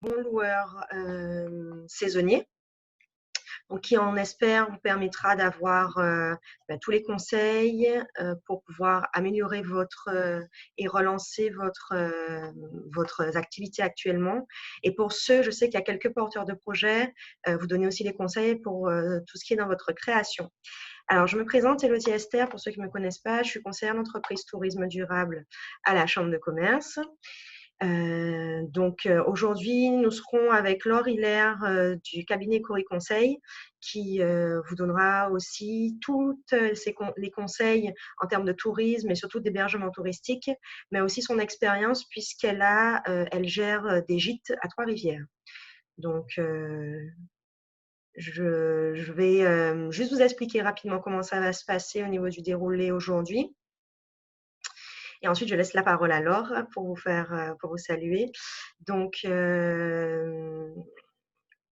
bon loueur saisonnier, donc qui, on espère, vous permettra d'avoir tous les conseils pour pouvoir améliorer et relancer votre activité actuellement. Et pour ceux, je sais qu'il y a quelques porteurs de projets, vous donnez aussi des conseils pour tout ce qui est dans votre création. Alors, je me présente, Élodie Esther, pour ceux qui ne me connaissent pas, je suis conseillère d'entreprise tourisme durable à la Chambre de commerce. Aujourd'hui, nous serons avec Laure Hilaire du cabinet Cori Conseil qui vous donnera aussi tous les conseils en termes de tourisme et surtout d'hébergement touristique, mais aussi son expérience puisqu'elle elle gère des gîtes à Trois-Rivières. Donc, je vais juste vous expliquer rapidement comment ça va se passer au niveau du déroulé aujourd'hui. Et ensuite, je laisse la parole à Laure pour vous saluer. Donc,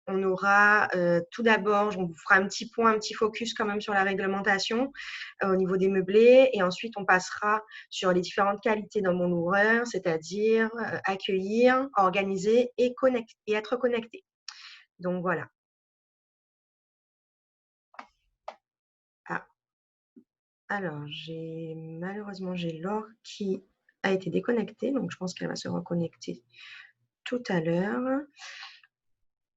on aura tout d'abord, on vous fera un petit point, un petit focus quand même sur la réglementation au niveau des meublés. Et ensuite, on passera sur les différentes qualités d'un bon loueur, c'est-à-dire accueillir, organiser et être connecté. Donc, voilà. Alors, malheureusement, j'ai Laure qui a été déconnectée, donc je pense qu'elle va se reconnecter tout à l'heure.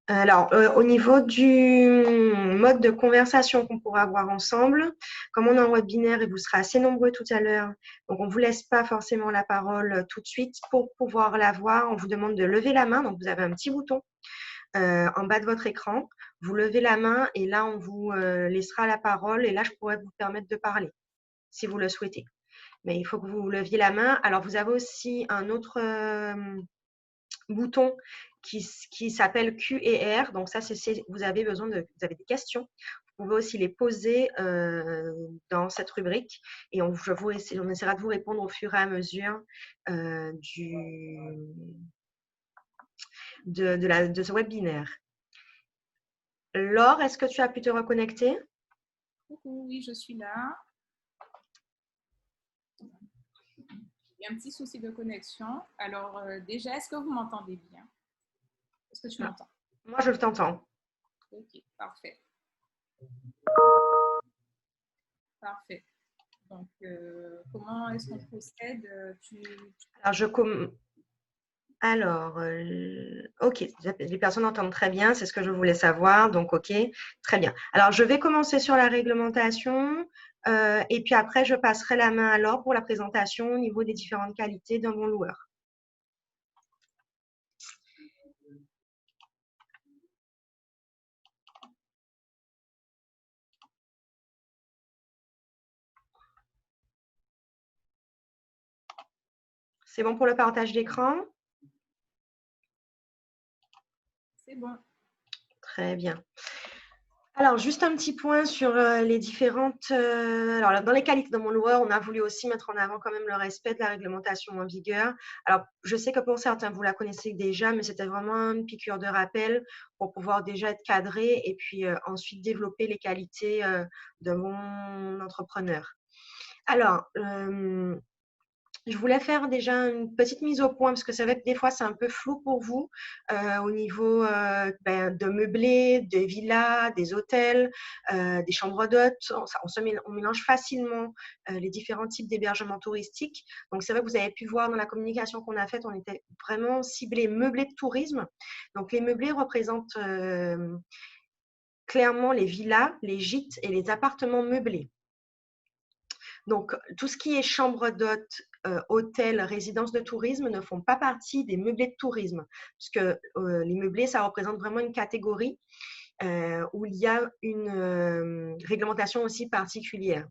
Alors, au niveau du mode de conversation qu'on pourra avoir ensemble, comme on est en webinaire et vous serez assez nombreux tout à l'heure, donc on ne vous laisse pas forcément la parole tout de suite. Pour pouvoir la voir, on vous demande de lever la main. Donc, vous avez un petit bouton en bas de votre écran. Vous levez la main et là, on vous laissera la parole et là, je pourrai vous permettre de parler si vous le souhaitez. Mais il faut que vous leviez la main. Alors, vous avez aussi un autre bouton qui s'appelle Q et R. Donc, ça, c'est vous avez des questions. Vous pouvez aussi les poser dans cette rubrique et on essaiera de vous répondre au fur et à mesure de ce webinaire. Laure, est-ce que tu as pu te reconnecter? Coucou, oui, je suis là. Il y a un petit souci de connexion. Alors, déjà, est-ce que vous m'entendez bien? Est-ce que tu m'entends? Moi, je t'entends. Ok, parfait. Parfait. Donc, comment est-ce qu'on procède? Ok, les personnes entendent très bien, c'est ce que je voulais savoir, donc ok, très bien. Alors, je vais commencer sur la réglementation et puis après, je passerai la main à Laure pour la présentation au niveau des différentes qualités d'un bon loueur. C'est bon pour le partage d'écran? C'est bon. Très bien. Alors, juste un petit point sur les différentes… alors, dans les qualités de mon loueur, on a voulu aussi mettre en avant quand même le respect de la réglementation en vigueur. Alors, je sais que pour certains, vous la connaissez déjà, mais c'était vraiment une piqûre de rappel pour pouvoir déjà être cadré et puis ensuite développer les qualités de mon entrepreneur. Alors, je voulais faire déjà une petite mise au point parce que c'est vrai que des fois, c'est un peu flou pour vous au niveau de meublé, des villas, des hôtels, des chambres d'hôtes. On mélange facilement les différents types d'hébergements touristiques. Donc, c'est vrai que vous avez pu voir dans la communication qu'on a faite, on était vraiment ciblé meublé de tourisme. Donc, les meublés représentent clairement les villas, les gîtes et les appartements meublés. Donc, tout ce qui est chambre d'hôtes, hôtels, résidences de tourisme ne font pas partie des meublés de tourisme, puisque les meublés, ça représente vraiment une catégorie où il y a une réglementation aussi particulière.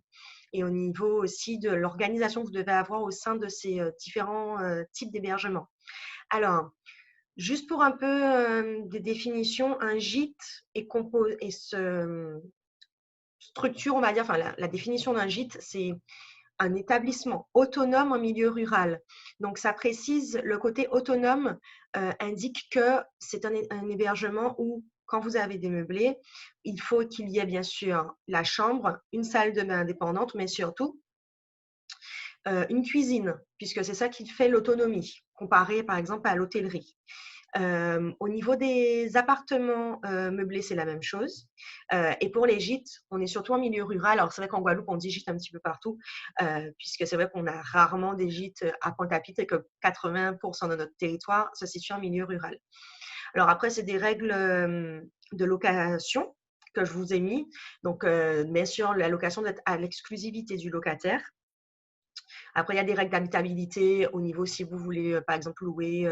Et au niveau aussi de l'organisation que vous devez avoir au sein de ces différents types d'hébergements. Alors, juste pour un peu des définitions, un gîte se structure, on va dire, enfin la définition d'un gîte, c'est un établissement autonome en milieu rural. Donc, ça précise le côté autonome, indique que c'est un hébergement où, quand vous avez des meublés, il faut qu'il y ait bien sûr la chambre, une salle de bain indépendante, mais surtout une cuisine, puisque c'est ça qui fait l'autonomie, comparé par exemple à l'hôtellerie. Au niveau des appartements meublés, c'est la même chose. Et pour les gîtes, on est surtout en milieu rural. Alors, c'est vrai qu'en Guadeloupe, on dit gîte un petit peu partout, puisque c'est vrai qu'on a rarement des gîtes à Pointe-à-Pitre et que 80% de notre territoire se situe en milieu rural. Alors après, c'est des règles de location que je vous ai mis. Donc, bien sûr, la location doit être à l'exclusivité du locataire. Après, il y a des règles d'habitabilité au niveau si vous voulez, par exemple, louer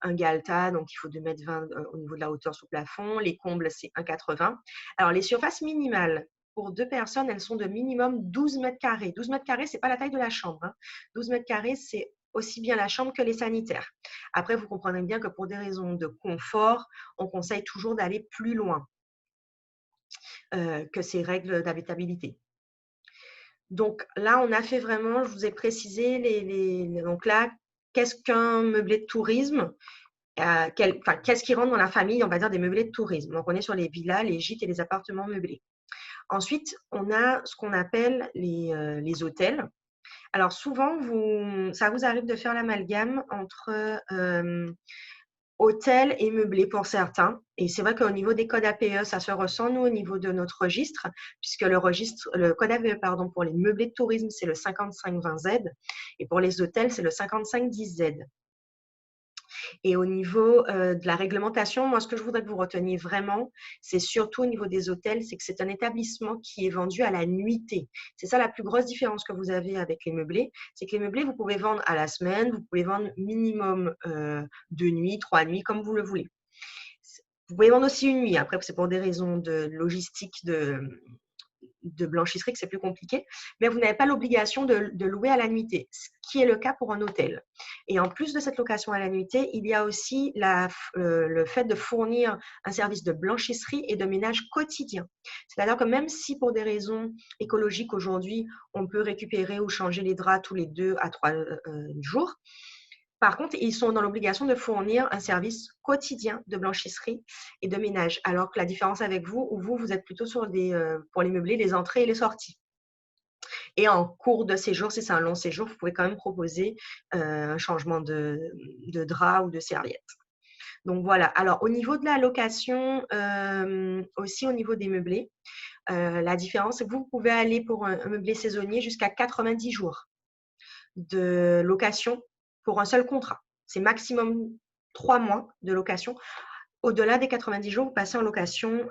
un Galta, donc il faut 2,20 m au niveau de la hauteur sous plafond. Les combles, c'est 1,80 m. Alors, les surfaces minimales pour 2 personnes, elles sont de minimum 12 mètres carrés. 12 mètres carrés, ce n'est pas la taille de la chambre, hein. 12 mètres carrés, c'est aussi bien la chambre que les sanitaires. Après, vous comprenez bien que pour des raisons de confort, on conseille toujours d'aller plus loin que ces règles d'habitabilité. Donc là, on a fait vraiment, je vous ai précisé donc là, qu'est-ce qu'un meublé de tourisme? Qu'est-ce qui rentre dans la famille, on va dire, des meublés de tourisme? Donc, on est sur les villas, les gîtes et les appartements meublés. Ensuite, on a ce qu'on appelle les hôtels. Alors, souvent, ça vous arrive de faire l'amalgame entre hôtel et meublé pour certains. Et c'est vrai qu'au niveau des codes APE, ça se ressent, nous, au niveau de notre registre, puisque le code APE, pardon, pour les meublés de tourisme, c'est le 5520Z, et pour les hôtels, c'est le 5510Z. Et au niveau de la réglementation, moi, ce que je voudrais que vous reteniez vraiment, c'est surtout au niveau des hôtels, c'est que c'est un établissement qui est vendu à la nuitée. C'est ça la plus grosse différence que vous avez avec les meublés, c'est que les meublés, vous pouvez vendre à la semaine, vous pouvez vendre minimum 2 nuits, 3 nuits, comme vous le voulez. Vous pouvez vendre aussi une nuit. Après, c'est pour des raisons de logistique, de blanchisserie que c'est plus compliqué, mais vous n'avez pas l'obligation de louer à la nuitée, ce qui est le cas pour un hôtel. Et en plus de cette location à la nuitée, il y a aussi le fait de fournir un service de blanchisserie et de ménage quotidien. C'est-à-dire que même si pour des raisons écologiques aujourd'hui, on peut récupérer ou changer les draps tous les 2 à 3 jours, par contre, ils sont dans l'obligation de fournir un service quotidien de blanchisserie et de ménage, alors que la différence avec vous, où vous êtes plutôt sur pour les meublés, les entrées et les sorties. Et en cours de séjour, si c'est un long séjour, vous pouvez quand même proposer un changement de drap ou de serviette. Donc voilà. Alors au niveau de la location, aussi au niveau des meublés, la différence, c'est que vous pouvez aller pour un meublé saisonnier jusqu'à 90 jours de location pour un seul contrat. C'est maximum 3 mois de location. Au-delà des 90 jours, vous passez en location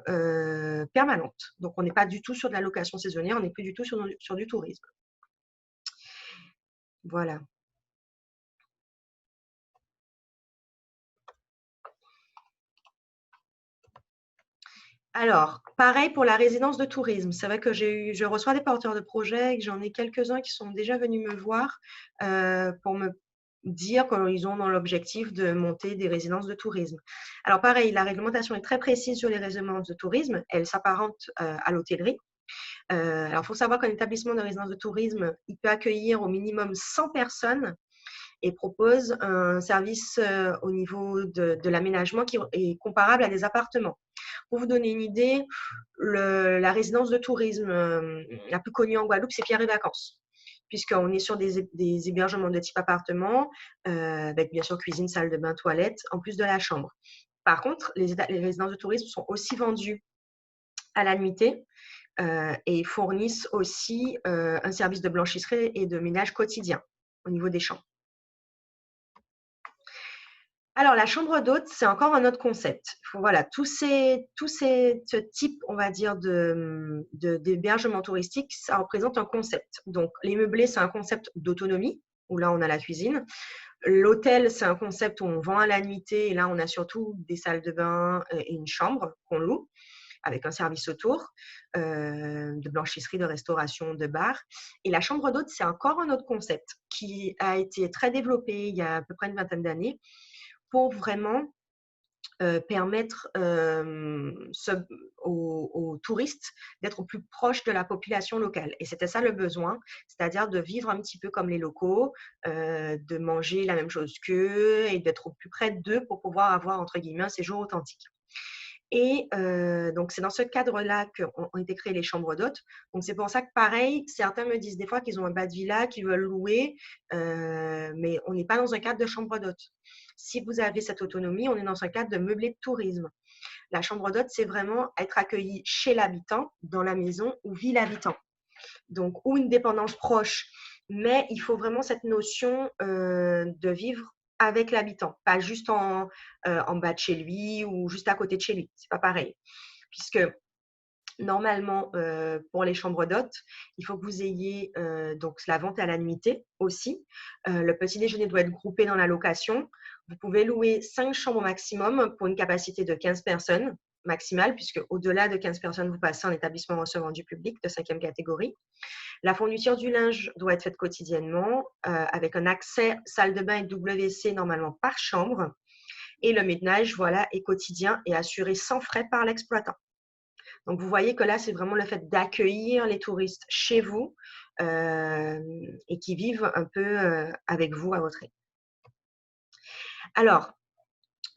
permanente. Donc, on n'est pas du tout sur de la location saisonnière, on n'est plus du tout sur du tourisme. Voilà. Alors, pareil pour la résidence de tourisme. C'est vrai que je reçois des porteurs de projets et que j'en ai quelques-uns qui sont déjà venus me voir pour me dire qu'ils ont dans l'objectif de monter des résidences de tourisme. Alors, pareil, la réglementation est très précise sur les résidences de tourisme. Elle s'apparente à l'hôtellerie. Alors, il faut savoir qu'un établissement de résidence de tourisme, il peut accueillir au minimum 100 personnes et propose un service au niveau de l'aménagement qui est comparable à des appartements. Pour vous donner une idée, la résidence de tourisme la plus connue en Guadeloupe, c'est Pierre et Vacances, puisqu'on est sur des hébergements de type appartement, avec bien sûr cuisine, salle de bain, toilette, en plus de la chambre. Par contre, les résidences de tourisme sont aussi vendues à la nuitée et fournissent aussi un service de blanchisserie et de ménage quotidien au niveau des chambres. Alors, la chambre d'hôte, c'est encore un autre concept. Voilà, ce type, on va dire, d'hébergement touristique, ça représente un concept. Donc, les meublés, c'est un concept d'autonomie, où là, on a la cuisine. L'hôtel, c'est un concept où on vend à la nuitée, et là, on a surtout des salles de bain et une chambre qu'on loue, avec un service autour, de blanchisserie, de restauration, de bar. Et la chambre d'hôte, c'est encore un autre concept qui a été très développé il y a à peu près une vingtaine d'années, pour vraiment permettre aux touristes d'être au plus proche de la population locale. Et c'était ça le besoin, c'est-à-dire de vivre un petit peu comme les locaux, de manger la même chose qu'eux et d'être au plus près d'eux pour pouvoir avoir, entre guillemets, un séjour authentique. Et donc, c'est dans ce cadre-là qu'ont été créées les chambres d'hôtes. Donc, c'est pour ça que, pareil, certains me disent des fois qu'ils ont un bas de villa, qu'ils veulent louer, mais on n'est pas dans un cadre de chambre d'hôtes. Si vous avez cette autonomie, on est dans un cadre de meublé de tourisme. La chambre d'hôte, c'est vraiment être accueilli chez l'habitant, dans la maison où vit l'habitant. Donc, ou une dépendance proche. Mais il faut vraiment cette notion de vivre avec l'habitant, pas juste en bas de chez lui ou juste à côté de chez lui. C'est pas pareil. Puisque normalement, pour les chambres d'hôtes, il faut que vous ayez donc la vente à la nuitée aussi. Le petit déjeuner doit être groupé dans la location. Vous pouvez louer 5 chambres au maximum pour une capacité de 15 personnes maximale, puisque au-delà de 15 personnes, vous passez en établissement recevant du public de 5e catégorie. La fourniture du linge doit être faite quotidiennement avec un accès salle de bain et WC normalement par chambre. Et le ménage, voilà, est quotidien et assuré sans frais par l'exploitant. Donc, vous voyez que là, c'est vraiment le fait d'accueillir les touristes chez vous et qui vivent un peu avec vous à votre aide. Alors,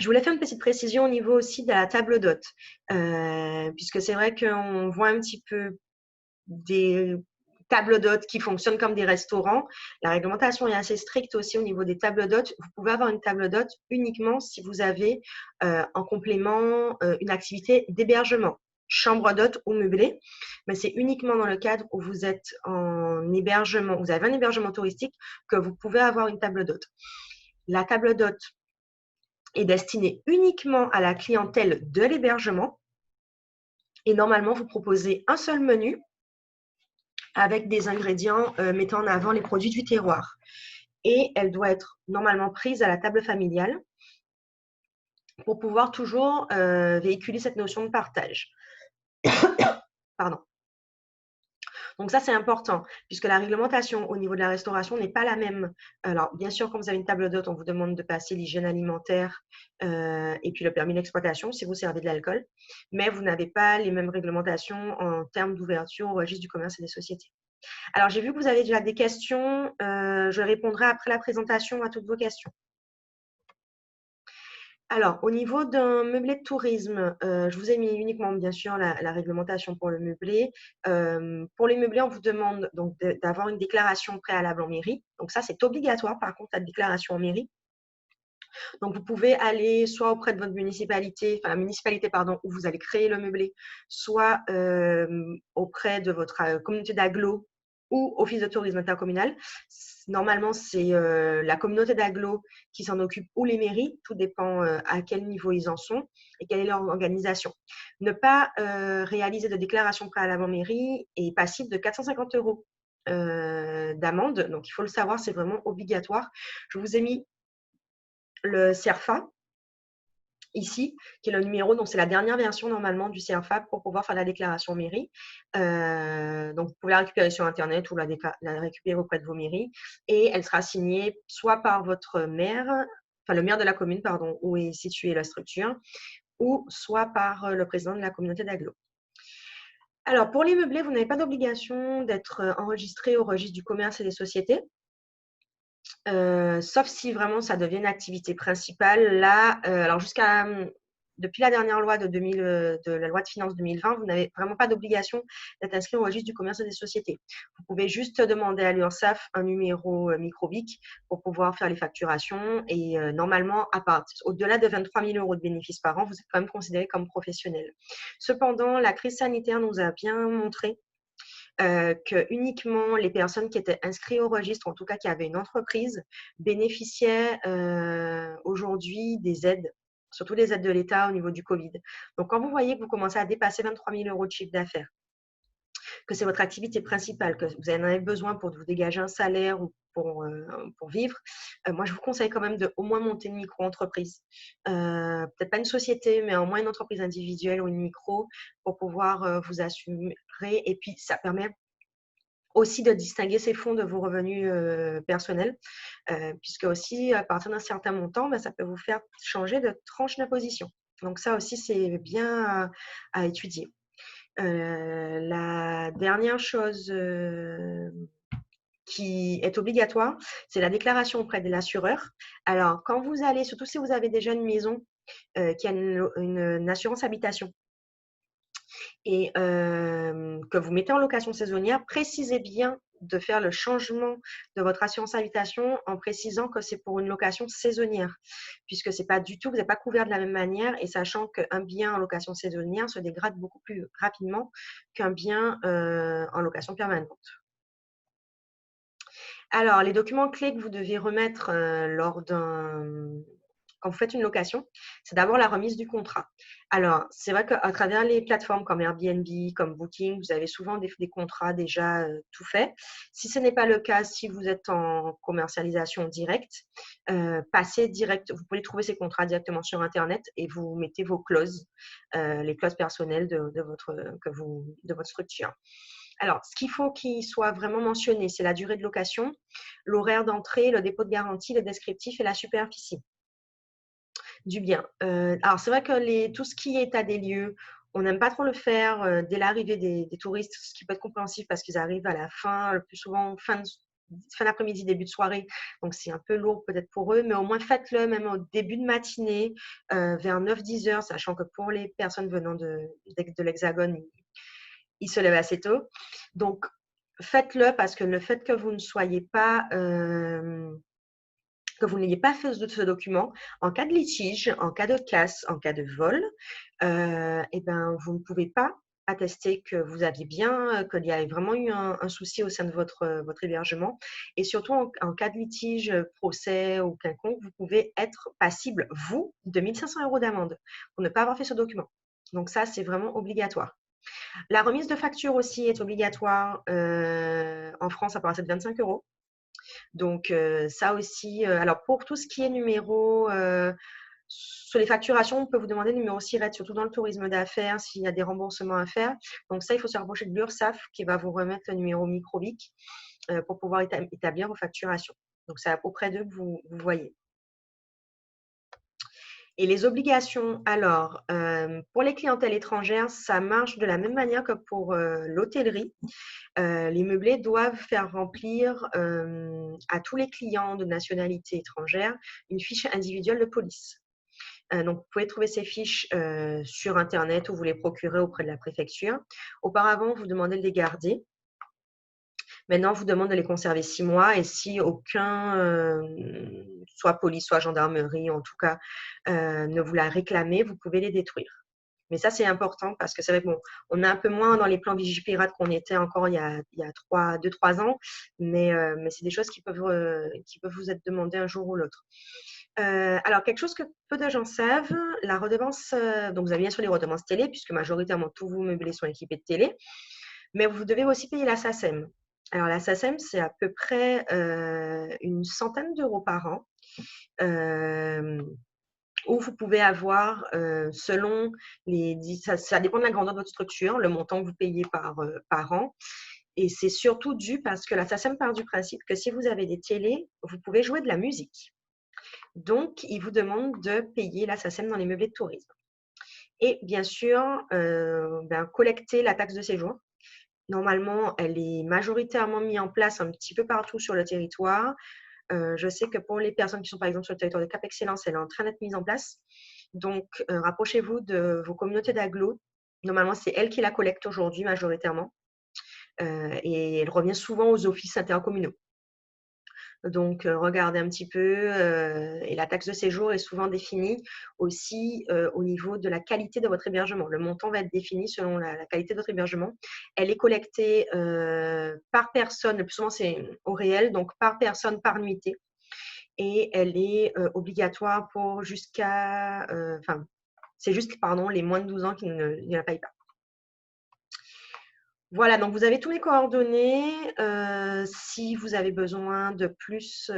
je voulais faire une petite précision au niveau aussi de la table d'hôte, puisque c'est vrai qu'on voit un petit peu des tables d'hôtes qui fonctionnent comme des restaurants. La réglementation est assez stricte aussi au niveau des tables d'hôtes. Vous pouvez avoir une table d'hôte uniquement si vous avez en complément une activité d'hébergement, chambre d'hôte ou meublé, mais c'est uniquement dans le cadre où vous êtes en hébergement, vous avez un hébergement touristique que vous pouvez avoir une table d'hôte. La table d'hôte est destinée uniquement à la clientèle de l'hébergement et normalement, vous proposez un seul menu avec des ingrédients mettant en avant les produits du terroir. Et elle doit être normalement prise à la table familiale pour pouvoir toujours véhiculer cette notion de partage. Pardon. Donc ça, c'est important, puisque la réglementation au niveau de la restauration n'est pas la même. Alors, bien sûr, quand vous avez une table d'hôte, on vous demande de passer l'hygiène alimentaire et puis le permis d'exploitation si vous servez de l'alcool, mais vous n'avez pas les mêmes réglementations en termes d'ouverture au registre du commerce et des sociétés. Alors, j'ai vu que vous avez déjà des questions. Je répondrai après la présentation à toutes vos questions. Alors, au niveau d'un meublé de tourisme, je vous ai mis uniquement, bien sûr, la réglementation pour le meublé. Pour les meublés, on vous demande donc d'avoir une déclaration préalable en mairie. Donc ça, c'est obligatoire, par contre, la déclaration en mairie. Donc, vous pouvez aller soit auprès de votre municipalité, enfin la municipalité, pardon, où vous allez créer le meublé, soit auprès de votre communauté d'agglo ou office de tourisme intercommunal. Normalement, c'est la communauté d'agglo qui s'en occupe ou les mairies, tout dépend à quel niveau ils en sont et quelle est leur organisation. Ne pas réaliser de déclaration préalable en mairie est passible de 450 € d'amende. Donc, il faut le savoir, c'est vraiment obligatoire. Je vous ai mis le CERFA ici, qui est le numéro, donc c'est la dernière version normalement du CERFA pour pouvoir faire la déclaration mairie. Donc, vous pouvez la récupérer sur Internet ou la récupérer auprès de vos mairies et elle sera signée soit par votre maire, enfin le maire de la commune, pardon, où est située la structure, ou soit par le président de la communauté d'agglo. Alors, pour les meublés, vous n'avez pas d'obligation d'être enregistré au registre du commerce et des sociétés. Sauf si vraiment ça devient une activité principale. Là, alors depuis la dernière loi de la loi de finances 2020, vous n'avez vraiment pas d'obligation d'être inscrit au registre du commerce et des sociétés. Vous pouvez juste demander à l'URSSAF un numéro microbique pour pouvoir faire les facturations et normalement, au-delà de 23 000 € de bénéfices par an, vous êtes quand même considéré comme professionnel. Cependant, la crise sanitaire nous a bien montré que uniquement les personnes qui étaient inscrites au registre, en tout cas qui avaient une entreprise, bénéficiaient aujourd'hui des aides, surtout des aides de l'État au niveau du Covid. Donc, quand vous voyez que vous commencez à dépasser 23 000 € de chiffre d'affaires, que c'est votre activité principale, que vous en avez besoin pour vous dégager un salaire ou pour vivre, moi, je vous conseille quand même de au moins monter une micro-entreprise. Peut-être pas une société, mais au moins une entreprise individuelle ou une micro pour pouvoir vous assurer. Et puis, ça permet aussi de distinguer ces fonds de vos revenus personnels, puisque aussi, à partir d'un certain montant, ça peut vous faire changer de tranche d'imposition. Donc ça aussi, c'est bien à étudier. La dernière chose qui est obligatoire, c'est la déclaration auprès de l'assureur. Alors, quand vous allez, surtout si vous avez déjà une maison qui a une assurance habitation et que vous mettez en location saisonnière, précisez bien de faire le changement de votre assurance habitation en précisant que c'est pour une location saisonnière, puisque c'est pas du tout, vous n'êtes pas couvert de la même manière et sachant qu'un bien en location saisonnière se dégrade beaucoup plus rapidement qu'un bien en location permanente. Alors, les documents clés que vous devez remettre quand vous faites une location, c'est d'abord la remise du contrat. Alors, c'est vrai qu'à travers les plateformes comme Airbnb, comme Booking, vous avez souvent des contrats déjà tout faits. Si ce n'est pas le cas, si vous êtes en commercialisation directe, passez direct. Vous pouvez trouver ces contrats directement sur Internet et vous mettez vos clauses, les clauses personnelles de votre structure. Alors, ce qu'il faut qu'il soit vraiment mentionné, c'est la durée de location, l'horaire d'entrée, le dépôt de garantie, le descriptif et la superficie du bien. Alors, c'est vrai que tout ce qui est état des lieux, on n'aime pas trop le faire dès l'arrivée des touristes, ce qui peut être compréhensif parce qu'ils arrivent à la fin, le plus souvent fin d'après-midi, début de soirée. Donc, c'est un peu lourd peut-être pour eux, mais au moins faites-le même au début de matinée, vers 9-10 heures, sachant que pour les personnes venant de l'Hexagone, ils se lèvent assez tôt. Donc, faites-le parce que le fait que vous ne soyez pas que vous n'ayez pas fait ce document, en cas de litige, en cas de casse, en cas de vol, eh ben, vous ne pouvez pas attester que vous aviez bien, qu'il y a vraiment eu un souci au sein de votre hébergement. Et surtout, en cas de litige, procès ou quelconque, vous pouvez être passible, vous, de 1 500 € d'amende pour ne pas avoir fait ce document. Donc ça, c'est vraiment obligatoire. La remise de facture aussi est obligatoire en France à partir de 25 €. Donc, ça aussi, alors pour tout ce qui est numéro, sur les facturations, on peut vous demander le numéro SIRET, surtout dans le tourisme d'affaires, s'il y a des remboursements à faire. Donc ça, il faut se rapprocher de l'URSSAF qui va vous remettre le numéro microbique pour pouvoir établir vos facturations. Donc, c'est auprès d'eux que vous voyez. Et les obligations, alors, pour les clientèles étrangères, ça marche de la même manière que pour l'hôtellerie. Les meublés doivent faire remplir à tous les clients de nationalité étrangère une fiche individuelle de police. Donc, vous pouvez trouver ces fiches sur Internet ou vous les procurez auprès de la préfecture. Auparavant, vous demandez de les garder. Maintenant, on vous demande de les conserver 6 mois et si aucun, soit police, soit gendarmerie, en tout cas, ne vous l'a réclamé, vous pouvez les détruire. Mais ça, c'est important parce que c'est vrai qu'on est un peu moins dans les plans Vigipirate qu'on était encore il y a 2-3 ans, mais c'est des choses qui peuvent vous être demandées un jour ou l'autre. Alors, quelque chose que peu de gens savent, la redevance, donc vous avez bien sûr les redevances télé, puisque majoritairement tous vos meublés sont équipés de télé, mais vous devez aussi payer la SACEM. Alors, la SACEM, c'est à peu près une centaine d'euros par an. Où vous pouvez avoir, selon ça dépend de la grandeur de votre structure, le montant que vous payez par an. Et c'est surtout dû parce que la SACEM part du principe que si vous avez des télés, vous pouvez jouer de la musique. Donc, ils vous demandent de payer la SACEM dans les meublés de tourisme. Et bien sûr, collecter la taxe de séjour. Normalement, elle est majoritairement mise en place un petit peu partout sur le territoire. Je sais que pour les personnes qui sont par exemple sur le territoire de Cap Excellence, elle est en train d'être mise en place. Donc, rapprochez-vous de vos communautés d'agglo. Normalement, c'est elle qui la collecte aujourd'hui majoritairement. Et elle revient souvent aux offices intercommunaux. Donc, regardez un petit peu. Et la taxe de séjour est souvent définie aussi au niveau de la qualité de votre hébergement. Le montant va être défini selon la qualité de votre hébergement. Elle est collectée par personne, le plus souvent c'est au réel, donc par personne, par nuitée. Et elle est obligatoire pour c'est juste, les moins de 12 ans qui ne la payent pas. Voilà, donc vous avez tous les coordonnées. Si vous avez besoin de plus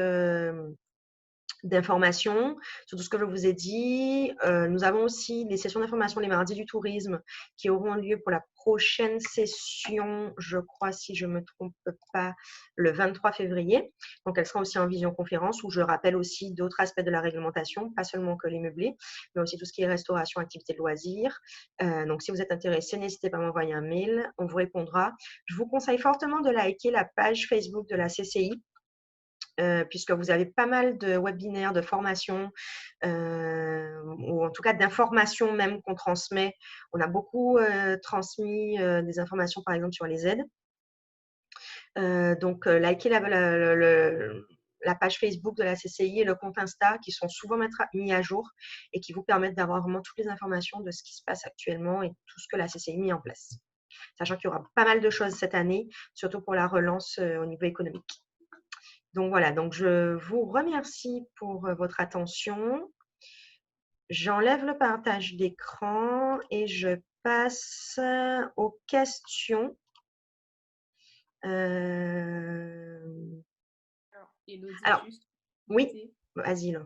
d'informations sur tout ce que je vous ai dit. Nous avons aussi les sessions d'information les mardis du tourisme qui auront lieu pour la prochaine session, je crois, si je ne me trompe pas, le 23 février. Donc, elle sera aussi en visioconférence où je rappelle aussi d'autres aspects de la réglementation, pas seulement que les meublés, mais aussi tout ce qui est restauration, activités de loisirs. Donc, si vous êtes intéressé, n'hésitez pas à m'envoyer un mail, on vous répondra. Je vous conseille fortement de liker la page Facebook de la CCI puisque vous avez pas mal de webinaires, de formations, ou en tout cas d'informations même qu'on transmet. On a beaucoup transmis des informations, par exemple, sur les aides. Donc, likez la page Facebook de la CCI et le compte Insta qui sont souvent mis à jour et qui vous permettent d'avoir vraiment toutes les informations de ce qui se passe actuellement et tout ce que la CCI a mis en place. Sachant qu'il y aura pas mal de choses cette année, surtout pour la relance au niveau économique. Donc voilà, donc je vous remercie pour votre attention. J'enlève le partage d'écran et je passe aux questions. Élodie, Alors, juste oui, vas-y.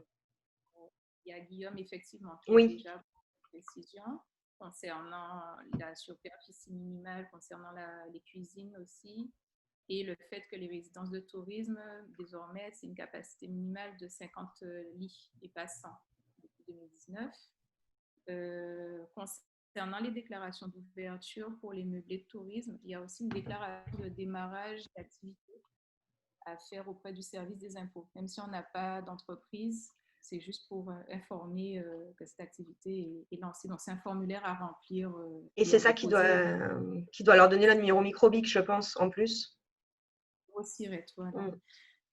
Il y a Guillaume, effectivement, qui a Oui. déjà une précision concernant la superficie minimale, concernant les cuisines aussi, et le fait que les résidences de tourisme, désormais, c'est une capacité minimale de 50 lits et pas 100 depuis 2019. Concernant les déclarations d'ouverture pour les meublés de tourisme, il y a aussi une déclaration de démarrage d'activité à faire auprès du service des impôts. Même si on n'a pas d'entreprise, c'est juste pour informer que cette activité est lancée. Donc, c'est un formulaire à remplir. Et c'est ça qui doit leur donner le numéro microbique, je pense, en plus. Aussi, voilà.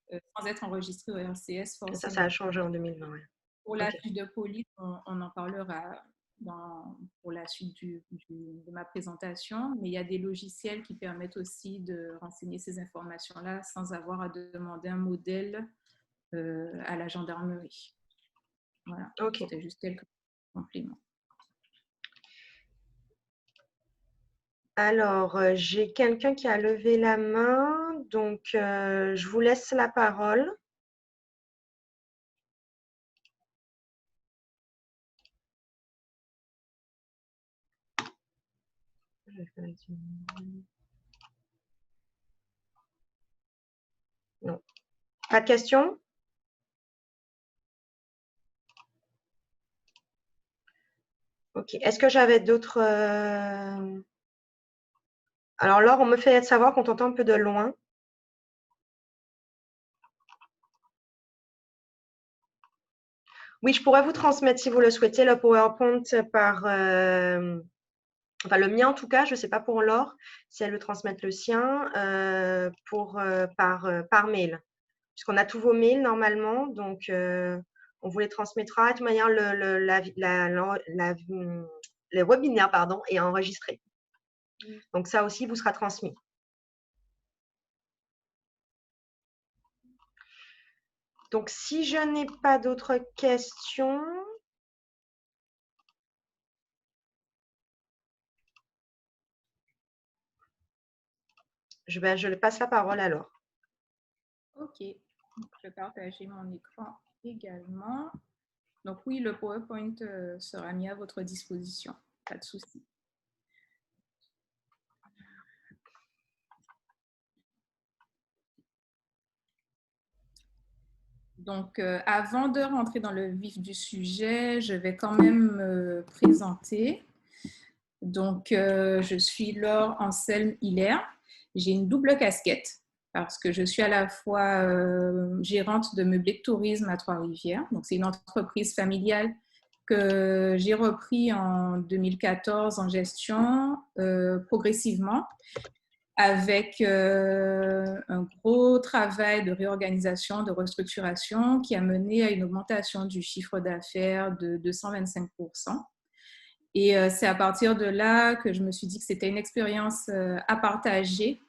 Sans être enregistré au RCS, forcément. Ça a changé en 2020, ouais. Pour la fiche de police, on en parlera pour la suite de ma présentation, mais il y a des logiciels qui permettent aussi de renseigner ces informations-là sans avoir à demander un modèle à la gendarmerie. Voilà, c'était juste quelques compléments. Alors, j'ai quelqu'un qui a levé la main, donc je vous laisse la parole. Non. Pas de questions? Ok. Est-ce que j'avais d'autres… Alors, Laure, on me fait savoir qu'on t'entend un peu de loin. Oui, je pourrais vous transmettre, si vous le souhaitez, le PowerPoint par… Enfin, le mien en tout cas, je ne sais pas pour Laure, si elle veut transmettre le sien, par mail. Puisqu'on a tous vos mails normalement, donc on vous les transmettra. De toute manière, le webinaire est enregistré. Donc ça aussi vous sera transmis. Donc si je n'ai pas d'autres questions, je passe la parole alors. Ok, donc, je vais partager mon écran également. Donc oui, le PowerPoint sera mis à votre disposition, pas de souci. Donc, avant de rentrer dans le vif du sujet, je vais quand même me présenter. Donc, je suis Laure Anselme-Hilaire. J'ai une double casquette parce que je suis à la fois gérante de meublés de tourisme à Trois-Rivières. Donc, c'est une entreprise familiale que j'ai repris en 2014 en gestion progressivement, avec un gros travail de réorganisation, de restructuration qui a mené à une augmentation du chiffre d'affaires de 225%. Et c'est à partir de là que je me suis dit que c'était une expérience à partager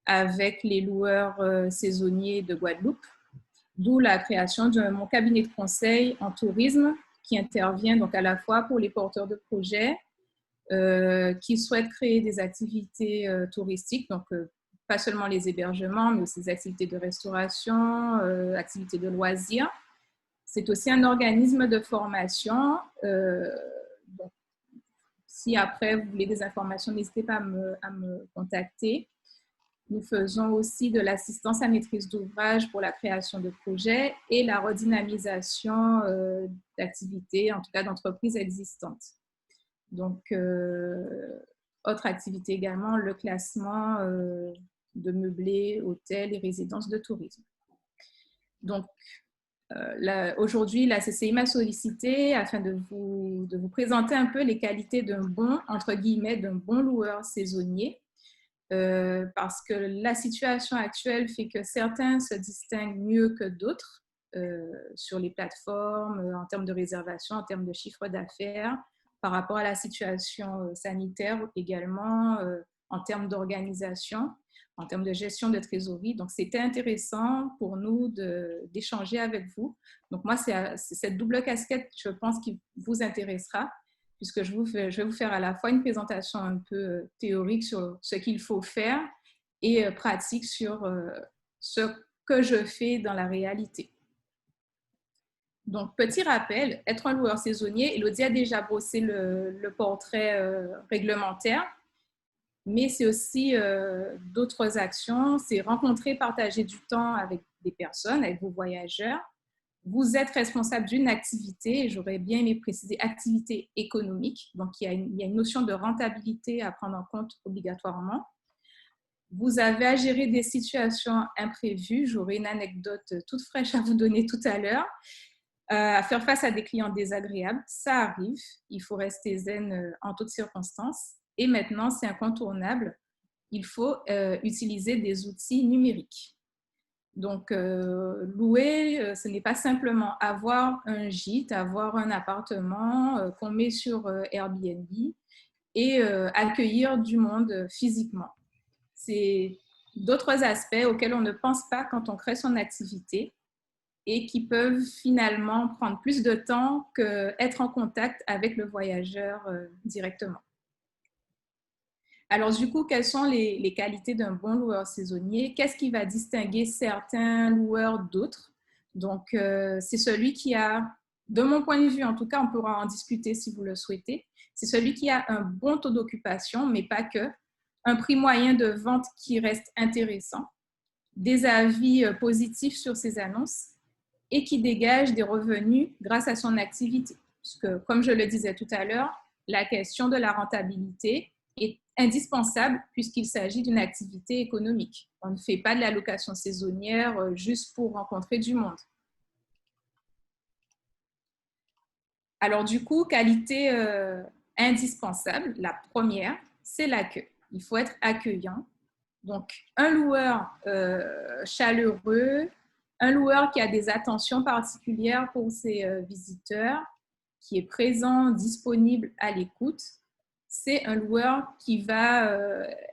avec les loueurs saisonniers de Guadeloupe, d'où la création de mon cabinet de conseil en tourisme qui intervient donc à la fois pour les porteurs de projets qui souhaitent créer des activités touristiques, donc pas seulement les hébergements, mais aussi des activités de restauration, activités de loisirs. C'est aussi un organisme de formation. Donc, si après vous voulez des informations, n'hésitez pas à me contacter. Nous faisons aussi de l'assistance à maîtrise d'ouvrage pour la création de projets et la redynamisation d'activités, en tout cas d'entreprises existantes. Donc, autre activité également, le classement de meublés, hôtels et résidences de tourisme. Donc, aujourd'hui, la CCI m'a sollicité afin de vous présenter un peu les qualités d'un bon, entre guillemets, d'un bon loueur saisonnier. Parce que la situation actuelle fait que certains se distinguent mieux que d'autres sur les plateformes, en termes de réservation, en termes de chiffre d'affaires, par rapport à la situation sanitaire également, en termes d'organisation, en termes de gestion de trésorerie. Donc, c'était intéressant pour nous d'échanger avec vous. Donc, moi, c'est cette double casquette, je pense, qui vous intéressera, puisque je vais vous faire à la fois une présentation un peu théorique sur ce qu'il faut faire et pratique sur ce que je fais dans la réalité. Donc, petit rappel, être un loueur saisonnier, Elodie a déjà brossé le portrait réglementaire, mais c'est aussi d'autres actions, c'est rencontrer, partager du temps avec des personnes, avec vos voyageurs. Vous êtes responsable d'une activité, et j'aurais bien aimé préciser activité économique, donc il y a une notion de rentabilité à prendre en compte obligatoirement. Vous avez à gérer des situations imprévues, j'aurai une anecdote toute fraîche à vous donner tout à l'heure, à faire face à des clients désagréables, ça arrive, il faut rester zen en toutes circonstances. Et maintenant, c'est incontournable, il faut utiliser des outils numériques. Donc, louer, ce n'est pas simplement avoir un gîte, avoir un appartement qu'on met sur Airbnb et accueillir du monde physiquement. C'est d'autres aspects auxquels on ne pense pas quand on crée son activité et qui peuvent finalement prendre plus de temps qu'être en contact avec le voyageur directement. Alors, du coup, quelles sont les qualités d'un bon loueur saisonnier? Qu'est-ce qui va distinguer certains loueurs d'autres? Donc, c'est celui qui a, de mon point de vue, en tout cas, on pourra en discuter si vous le souhaitez, c'est celui qui a un bon taux d'occupation, mais pas que, un prix moyen de vente qui reste intéressant, des avis positifs sur ses annonces et qui dégage des revenus grâce à son activité. Puisque, comme je le disais tout à l'heure, la question de la rentabilité est indispensable puisqu'il s'agit d'une activité économique. On ne fait pas de la location saisonnière juste pour rencontrer du monde. Alors du coup, qualité indispensable, la première, c'est l'accueil. Il faut être accueillant. Donc, un loueur chaleureux, un loueur qui a des attentions particulières pour ses visiteurs, qui est présent, disponible à l'écoute, c'est un loueur qui va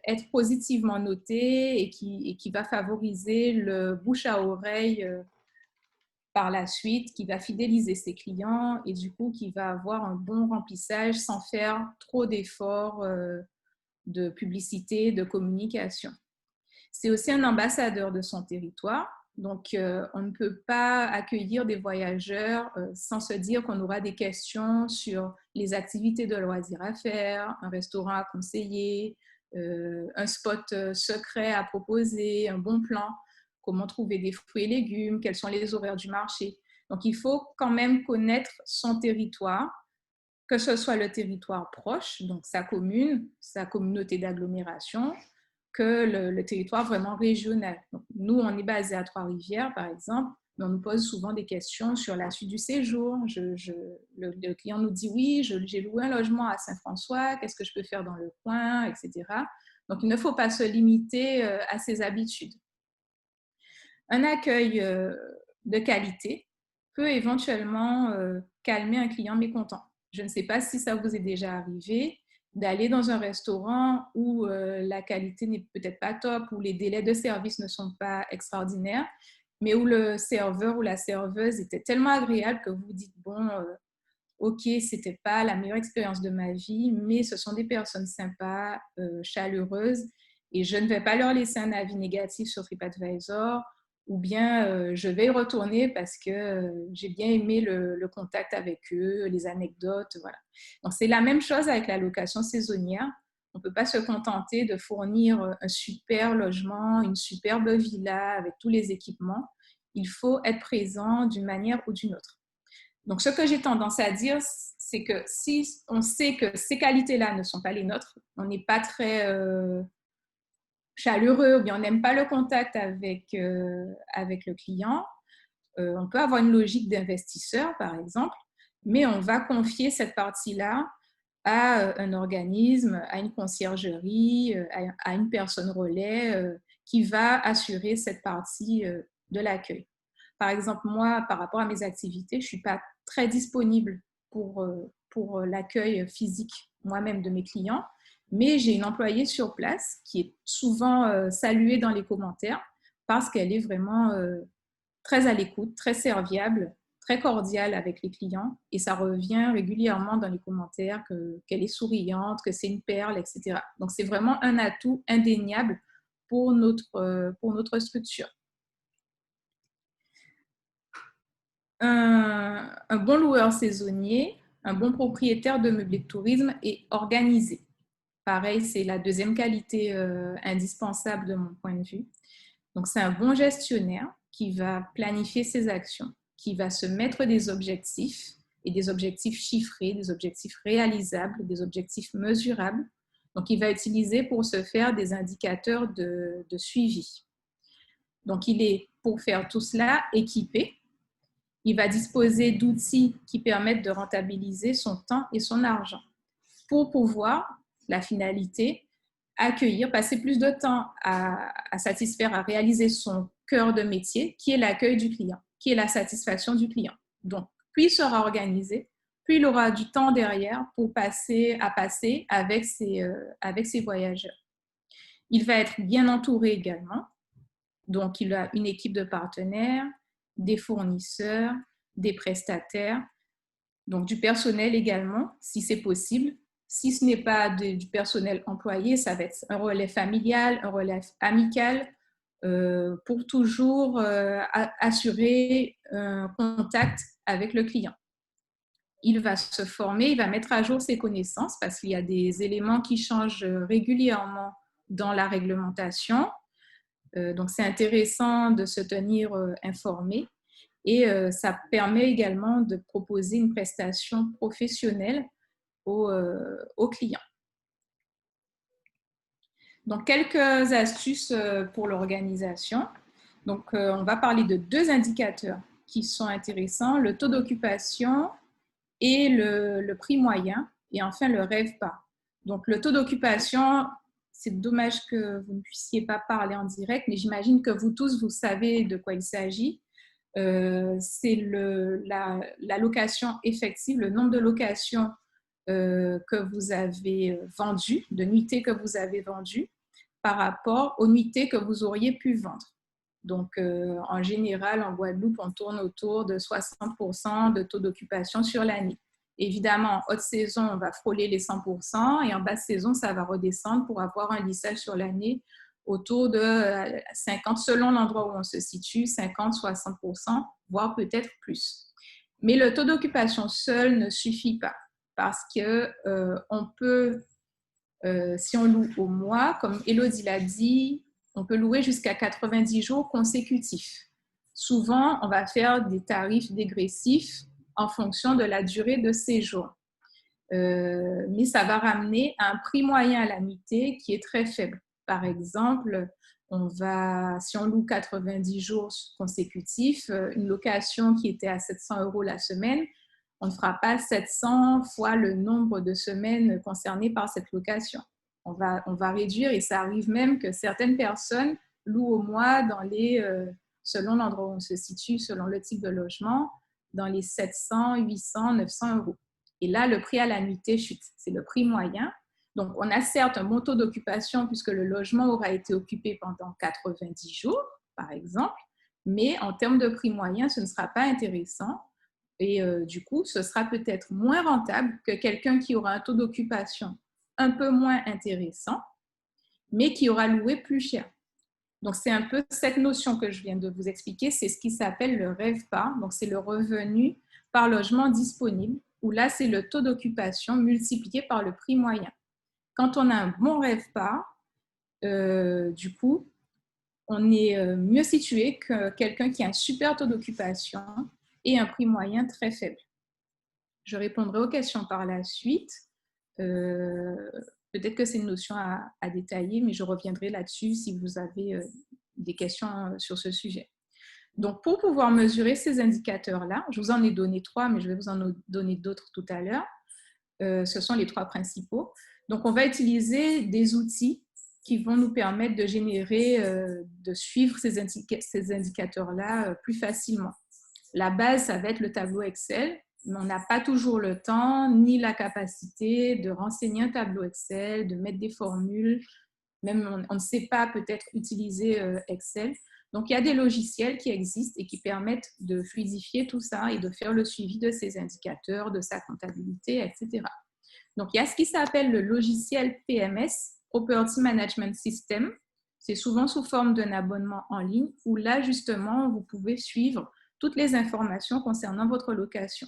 être positivement noté et qui va favoriser le bouche à oreille par la suite, qui va fidéliser ses clients et du coup qui va avoir un bon remplissage sans faire trop d'efforts de publicité, de communication. C'est aussi un ambassadeur de son territoire. Donc, on ne peut pas accueillir des voyageurs sans se dire qu'on aura des questions sur les activités de loisirs à faire, un restaurant à conseiller, un spot secret à proposer, un bon plan, comment trouver des fruits et légumes, quels sont les horaires du marché. Donc, il faut quand même connaître son territoire, que ce soit le territoire proche, donc sa commune, sa communauté d'agglomération, que le territoire vraiment régional. Donc, nous, on est basé à Trois-Rivières, par exemple, mais on nous pose souvent des questions sur la suite du séjour. Le client nous dit, oui, j'ai loué un logement à Saint-François, qu'est-ce que je peux faire dans le coin, etc. Donc, il ne faut pas se limiter à ses habitudes. Un accueil de qualité peut éventuellement calmer un client mécontent. Je ne sais pas si ça vous est déjà arrivé d'aller dans un restaurant où la qualité n'est peut-être pas top, où les délais de service ne sont pas extraordinaires, mais où le serveur ou la serveuse était tellement agréable que vous vous dites, bon, ok, c'était pas la meilleure expérience de ma vie, mais ce sont des personnes sympas, chaleureuses, et je ne vais pas leur laisser un avis négatif sur TripAdvisor, ou bien je vais y retourner parce que j'ai bien aimé le contact avec eux, les anecdotes, voilà. Donc, c'est la même chose avec la location saisonnière. On ne peut pas se contenter de fournir un super logement, une superbe villa avec tous les équipements. Il faut être présent d'une manière ou d'une autre. Donc, ce que j'ai tendance à dire, c'est que si on sait que ces qualités-là ne sont pas les nôtres, on n'est pas très chaleureux ou bien on n'aime pas le contact avec le client, On peut avoir une logique d'investisseur, par exemple, mais on va confier cette partie-là à un organisme, à une conciergerie, à une personne relais qui va assurer cette partie de l'accueil. Par exemple, moi, par rapport à mes activités, je ne suis pas très disponible pour l'accueil physique moi-même de mes clients, mais j'ai une employée sur place qui est souvent saluée dans les commentaires parce qu'elle est vraiment très à l'écoute, très serviable, très cordiale avec les clients et ça revient régulièrement dans les commentaires qu'elle est souriante, que c'est une perle, etc. Donc, c'est vraiment un atout indéniable pour notre structure. Un bon loueur saisonnier, un bon propriétaire de meublés de tourisme est organisé. Pareil, c'est la deuxième qualité indispensable de mon point de vue. Donc, c'est un bon gestionnaire qui va planifier ses actions, qui va se mettre des objectifs et des objectifs chiffrés, des objectifs réalisables, des objectifs mesurables. Donc, il va utiliser pour ce faire des indicateurs de suivi. Donc, il est, pour faire tout cela, équipé. Il va disposer d'outils qui permettent de rentabiliser son temps et son argent pour pouvoir, la finalité, accueillir, passer plus de temps à satisfaire, à réaliser son cœur de métier, qui est l'accueil du client, qui est la satisfaction du client. Donc, plus il sera organisé, plus il aura du temps derrière pour passer avec ses voyageurs. Il va être bien entouré également. Donc, il a une équipe de partenaires, des fournisseurs, des prestataires, donc du personnel également, si c'est possible. Si ce n'est pas du personnel employé, ça va être un relais familial, un relais amical, pour toujours assurer un contact avec le client. Il va se former, il va mettre à jour ses connaissances parce qu'il y a des éléments qui changent régulièrement dans la réglementation. Donc, c'est intéressant de se tenir informé et ça permet également de proposer une prestation professionnelle aux clients. Donc, quelques astuces pour l'organisation. Donc, on va parler de deux indicateurs qui sont intéressants, le taux d'occupation et le prix moyen, et enfin le RevPAR. Donc, le taux d'occupation, c'est dommage que vous ne puissiez pas parler en direct, mais j'imagine que vous tous, vous savez de quoi il s'agit. C'est la location effective, le nombre de locations que vous avez vendues, de nuitées que vous avez vendues par rapport aux nuitées que vous auriez pu vendre. Donc, en général, en Guadeloupe, on tourne autour de 60% de taux d'occupation sur l'année. Évidemment, en haute saison, on va frôler les 100% et en basse saison, ça va redescendre pour avoir un lissage sur l'année autour de 50, selon l'endroit où on se situe, 50, 60%, voire peut-être plus. Mais le taux d'occupation seul ne suffit pas parce qu'on peut, si on loue au mois, comme Élodie l'a dit, on peut louer jusqu'à 90 jours consécutifs. Souvent, on va faire des tarifs dégressifs en fonction de la durée de séjour. Mais ça va ramener un prix moyen à la nuitée qui est très faible. Par exemple, si on loue 90 jours consécutifs, une location qui était à 700 € la semaine, on ne fera pas 700 fois le nombre de semaines concernées par cette location. On va réduire et ça arrive même que certaines personnes louent au mois selon l'endroit où on se situe, selon le type de logement, dans les 700, 800, 900 €. Et là, le prix à la nuitée chute. C'est le prix moyen. Donc, on a certes un bon taux d'occupation puisque le logement aura été occupé pendant 90 jours, par exemple, mais en termes de prix moyen, ce ne sera pas intéressant. Et du coup, ce sera peut-être moins rentable que quelqu'un qui aura un taux d'occupation un peu moins intéressant, mais qui aura loué plus cher. Donc, c'est un peu cette notion que je viens de vous expliquer. C'est ce qui s'appelle le RevPAR. Donc, c'est le revenu par logement disponible, où là, c'est le taux d'occupation multiplié par le prix moyen. Quand on a un bon RevPAR, du coup, on est mieux situé que quelqu'un qui a un super taux d'occupation et un prix moyen très faible. Je répondrai aux questions par la suite. Peut-être que c'est une notion à détailler, mais je reviendrai là-dessus si vous avez des questions sur ce sujet. Donc, pour pouvoir mesurer ces indicateurs-là, je vous en ai donné 3, mais je vais vous en donner d'autres tout à l'heure. Ce sont les 3 principaux. Donc, on va utiliser des outils qui vont nous permettre de générer, de suivre ces indicateurs-là plus facilement. La base, ça va être le tableau Excel, mais on n'a pas toujours le temps ni la capacité de renseigner un tableau Excel, de mettre des formules. Même on ne sait pas peut-être utiliser Excel. Donc, il y a des logiciels qui existent et qui permettent de fluidifier tout ça et de faire le suivi de ces indicateurs, de sa comptabilité, etc. Donc, il y a ce qui s'appelle le logiciel PMS, Property Management System. C'est souvent sous forme d'un abonnement en ligne où là, justement, vous pouvez suivre toutes les informations concernant votre location.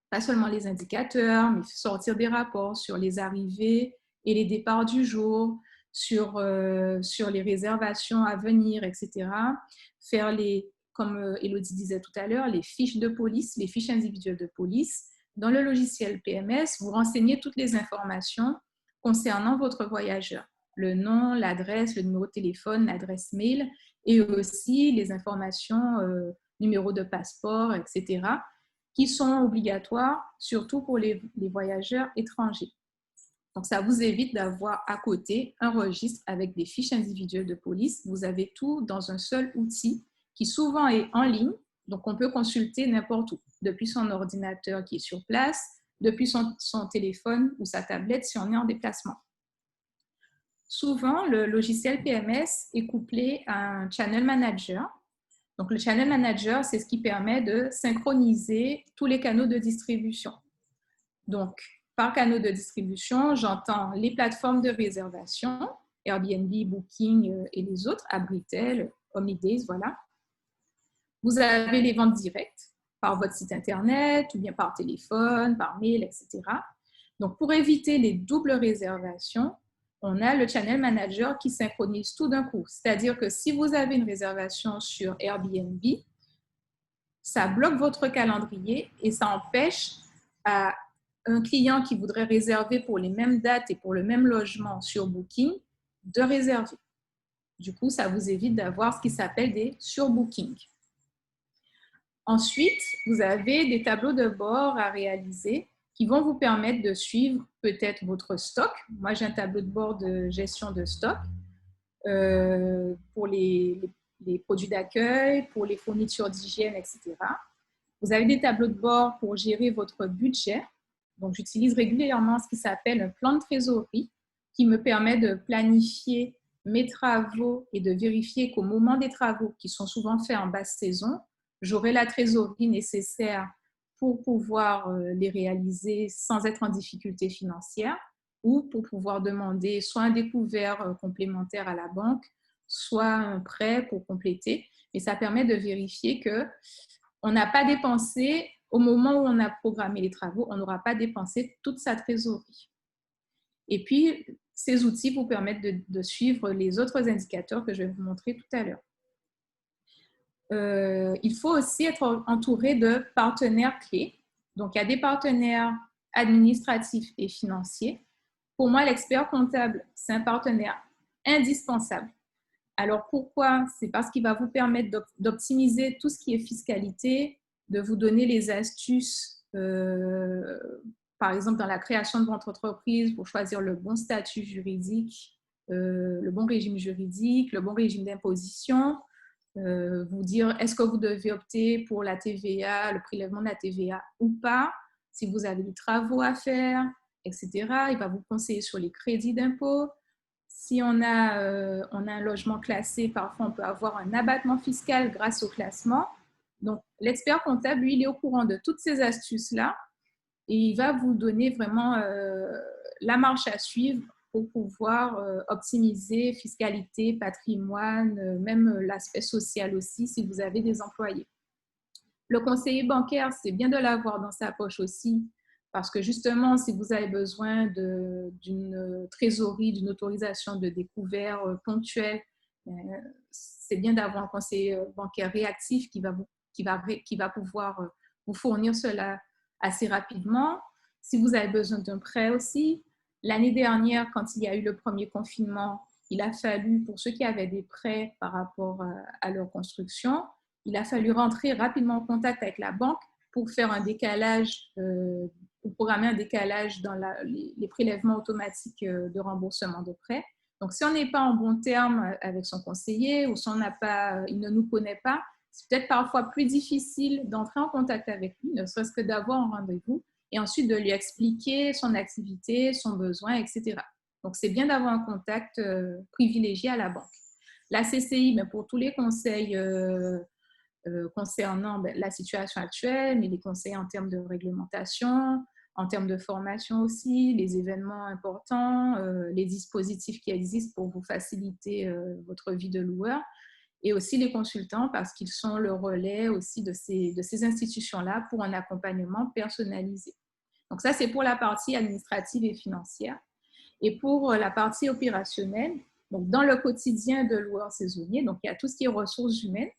Pas seulement les indicateurs, mais sortir des rapports sur les arrivées et les départs du jour, sur les réservations à venir, etc. Faire comme Élodie disait tout à l'heure, les fiches de police, les fiches individuelles de police. Dans le logiciel PMS, vous renseignez toutes les informations concernant votre voyageur. Le nom, l'adresse, le numéro de téléphone, l'adresse mail et aussi les informations, numéro de passeport, etc., qui sont obligatoires, surtout pour les voyageurs étrangers. Donc, ça vous évite d'avoir à côté un registre avec des fiches individuelles de police. Vous avez tout dans un seul outil qui souvent est en ligne, donc on peut consulter n'importe où, depuis son ordinateur qui est sur place, depuis son téléphone ou sa tablette si on est en déplacement. Souvent, le logiciel PMS est couplé à un channel manager. Donc, le channel manager, c'est ce qui permet de synchroniser tous les canaux de distribution. Donc, par canaux de distribution, j'entends les plateformes de réservation, Airbnb, Booking et les autres, Abritel, Omnidays, voilà. Vous avez les ventes directes par votre site internet ou bien par téléphone, par mail, etc. Donc, pour éviter les doubles réservations, on a le channel manager qui synchronise tout d'un coup. C'est-à-dire que si vous avez une réservation sur Airbnb, ça bloque votre calendrier et ça empêche à un client qui voudrait réserver pour les mêmes dates et pour le même logement sur Booking de réserver. Du coup, ça vous évite d'avoir ce qui s'appelle des surbookings. Ensuite, vous avez des tableaux de bord à réaliser qui vont vous permettre de suivre peut-être votre stock. Moi, j'ai un tableau de bord de gestion de stock pour les produits d'accueil, pour les fournitures d'hygiène, etc. Vous avez des tableaux de bord pour gérer votre budget. Donc, j'utilise régulièrement ce qui s'appelle un plan de trésorerie qui me permet de planifier mes travaux et de vérifier qu'au moment des travaux, qui sont souvent faits en basse saison, j'aurai la trésorerie nécessaire pour pouvoir les réaliser sans être en difficulté financière ou pour pouvoir demander soit un découvert complémentaire à la banque, soit un prêt pour compléter. Et ça permet de vérifier qu'on n'a pas dépensé, au moment où on a programmé les travaux, on n'aura pas dépensé toute sa trésorerie. Et puis, ces outils vous permettent de suivre les autres indicateurs que je vais vous montrer tout à l'heure. Il faut aussi être entouré de partenaires clés. Donc, il y a des partenaires administratifs et financiers. Pour moi, l'expert comptable, c'est un partenaire indispensable. Alors, pourquoi? C'est parce qu'il va vous permettre d'optimiser tout ce qui est fiscalité, de vous donner les astuces, par exemple, dans la création de votre entreprise pour choisir le bon statut juridique, le bon régime juridique, le bon régime d'imposition, vous dire est-ce que vous devez opter pour la TVA, le prélèvement de la TVA ou pas, si vous avez des travaux à faire, etc. Il va vous conseiller sur les crédits d'impôt. Si on a un logement classé, parfois on peut avoir un abattement fiscal grâce au classement. Donc, l'expert comptable, lui, il est au courant de toutes ces astuces-là et il va vous donner vraiment la marche à suivre pour pouvoir optimiser fiscalité, patrimoine, même l'aspect social aussi si vous avez des employés. Le conseiller bancaire, c'est bien de l'avoir dans sa poche aussi parce que justement, si vous avez besoin d'une trésorerie, d'une autorisation de découvert ponctuel, c'est bien d'avoir un conseiller bancaire réactif qui va pouvoir vous fournir cela assez rapidement. Si vous avez besoin d'un prêt aussi, l'année dernière, quand il y a eu le premier confinement, il a fallu, pour ceux qui avaient des prêts par rapport à leur construction, il a fallu rentrer rapidement en contact avec la banque pour faire un décalage, pour programmer un décalage dans les prélèvements automatiques de remboursement de prêt. Donc, si on n'est pas en bon terme avec son conseiller ou si il ne nous connaît pas, c'est peut-être parfois plus difficile d'entrer en contact avec lui, ne serait-ce que d'avoir un rendez-vous et ensuite de lui expliquer son activité, son besoin, etc. Donc, c'est bien d'avoir un contact privilégié à la banque. La CCI, pour tous les conseils concernant la situation actuelle, mais les conseils en termes de réglementation, en termes de formation aussi, les événements importants, les dispositifs qui existent pour vous faciliter votre vie de loueur, et aussi les consultants parce qu'ils sont le relais aussi de ces institutions-là pour un accompagnement personnalisé. Donc ça, c'est pour la partie administrative et financière. Et pour la partie opérationnelle, donc dans le quotidien de loueur saisonnier, donc il y a tout ce qui est ressources humaines,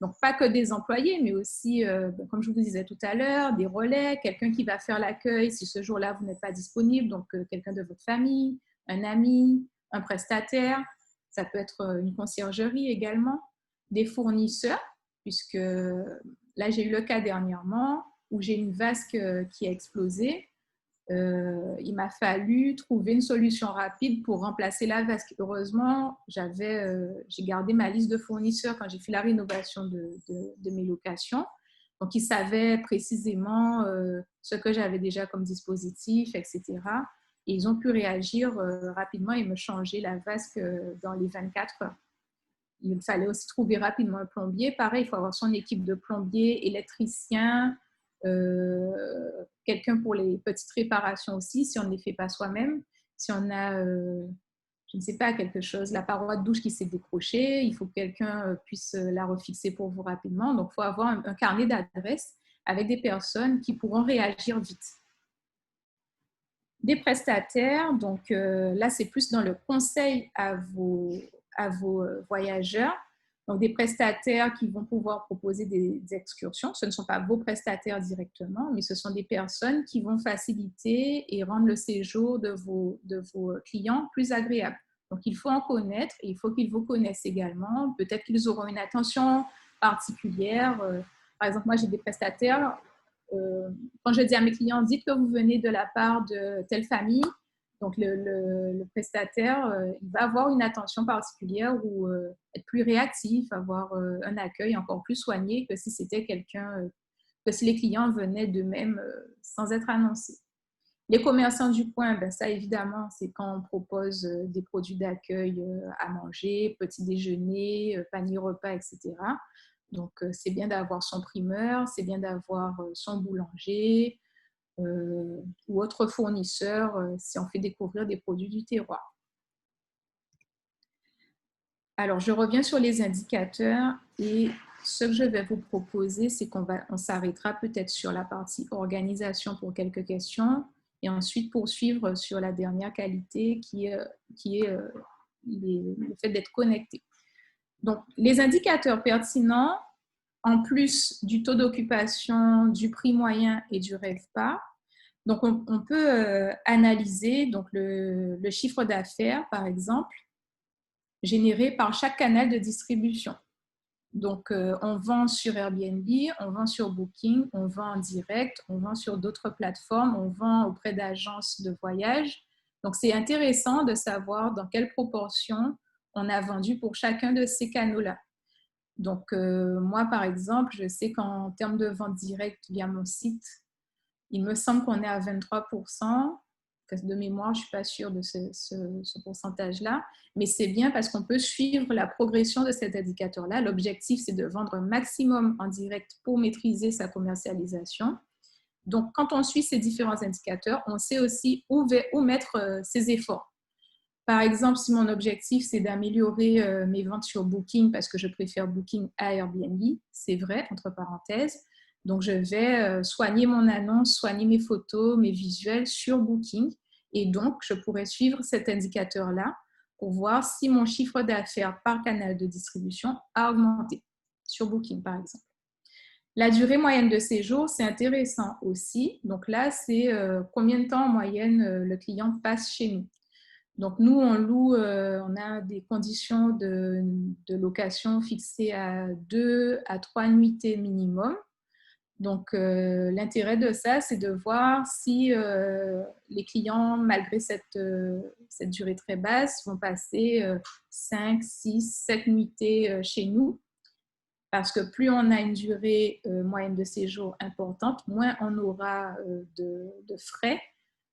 donc pas que des employés, mais aussi, comme je vous disais tout à l'heure, des relais, quelqu'un qui va faire l'accueil si ce jour-là vous n'êtes pas disponible, donc quelqu'un de votre famille, un ami, un prestataire, ça peut être une conciergerie également, des fournisseurs, puisque là j'ai eu le cas dernièrement où j'ai une vasque qui a explosé. Il m'a fallu trouver une solution rapide pour remplacer la vasque. Heureusement, j'ai gardé ma liste de fournisseurs quand j'ai fait la rénovation de mes locations. Donc, ils savaient précisément ce que j'avais déjà comme dispositif, etc. Et ils ont pu réagir rapidement et me changer la vasque dans les 24 heures. Il fallait aussi trouver rapidement un plombier. Pareil, il faut avoir son équipe de plombiers, électriciens, quelqu'un pour les petites réparations aussi, si on ne les fait pas soi-même. Si on a, je ne sais pas, quelque chose, la paroi de douche qui s'est décrochée, il faut que quelqu'un puisse la refixer pour vous rapidement. Donc, il faut avoir un carnet d'adresses avec des personnes qui pourront réagir vite. Des prestataires, donc là, c'est plus dans le conseil à vos voyageurs. Donc, des prestataires qui vont pouvoir proposer des excursions. Ce ne sont pas vos prestataires directement, mais ce sont des personnes qui vont faciliter et rendre le séjour de vos clients plus agréable. Donc, il faut en connaître et il faut qu'ils vous connaissent également. Peut-être qu'ils auront une attention particulière. Par exemple, moi, j'ai des prestataires. Quand je dis à mes clients, dites que vous venez de la part de telle famille, donc le prestataire, il va avoir une attention particulière ou être plus réactif, avoir un accueil encore plus soigné que si c'était quelqu'un, que si les clients venaient d'eux-mêmes sans être annoncés. Les commerçants du coin, ça évidemment, c'est quand on propose des produits d'accueil à manger, petit déjeuner, panier repas, etc. Donc, c'est bien d'avoir son primeur, c'est bien d'avoir son boulanger ou autre fournisseur si on fait découvrir des produits du terroir. Alors, je reviens sur les indicateurs et ce que je vais vous proposer, c'est qu'on s'arrêtera peut-être sur la partie organisation pour quelques questions et ensuite poursuivre sur la dernière qualité qui est le fait d'être connecté. Donc, les indicateurs pertinents, en plus du taux d'occupation, du prix moyen et du RevPAR, donc on peut analyser donc le chiffre d'affaires, par exemple, généré par chaque canal de distribution. Donc, on vend sur Airbnb, on vend sur Booking, on vend en direct, on vend sur d'autres plateformes, on vend auprès d'agences de voyage. Donc, c'est intéressant de savoir dans quelle proportion on a vendu pour chacun de ces canaux-là. Donc, moi, par exemple, je sais qu'en termes de vente directe via mon site, il me semble qu'on est à 23%. De mémoire, je ne suis pas sûre de ce pourcentage-là, mais c'est bien parce qu'on peut suivre la progression de cet indicateur-là. L'objectif, c'est de vendre un maximum en direct pour maîtriser sa commercialisation. Donc, quand on suit ces différents indicateurs, on sait aussi où mettre ses efforts. Par exemple, si mon objectif, c'est d'améliorer mes ventes sur Booking parce que je préfère Booking à Airbnb, c'est vrai, entre parenthèses. Donc, je vais soigner mon annonce, soigner mes photos, mes visuels sur Booking. Et donc, je pourrais suivre cet indicateur-là pour voir si mon chiffre d'affaires par canal de distribution a augmenté sur Booking, par exemple. La durée moyenne de séjour, c'est intéressant aussi. Donc là, c'est combien de temps en moyenne le client passe chez nous. Donc, nous, on loue, on a des conditions de location fixées à 2 à 3 nuitées minimum. Donc, l'intérêt de ça, c'est de voir si les clients, malgré cette durée très basse, vont passer 5, 6, 7 nuitées chez nous. Parce que plus on a une durée moyenne de séjour importante, moins on aura de frais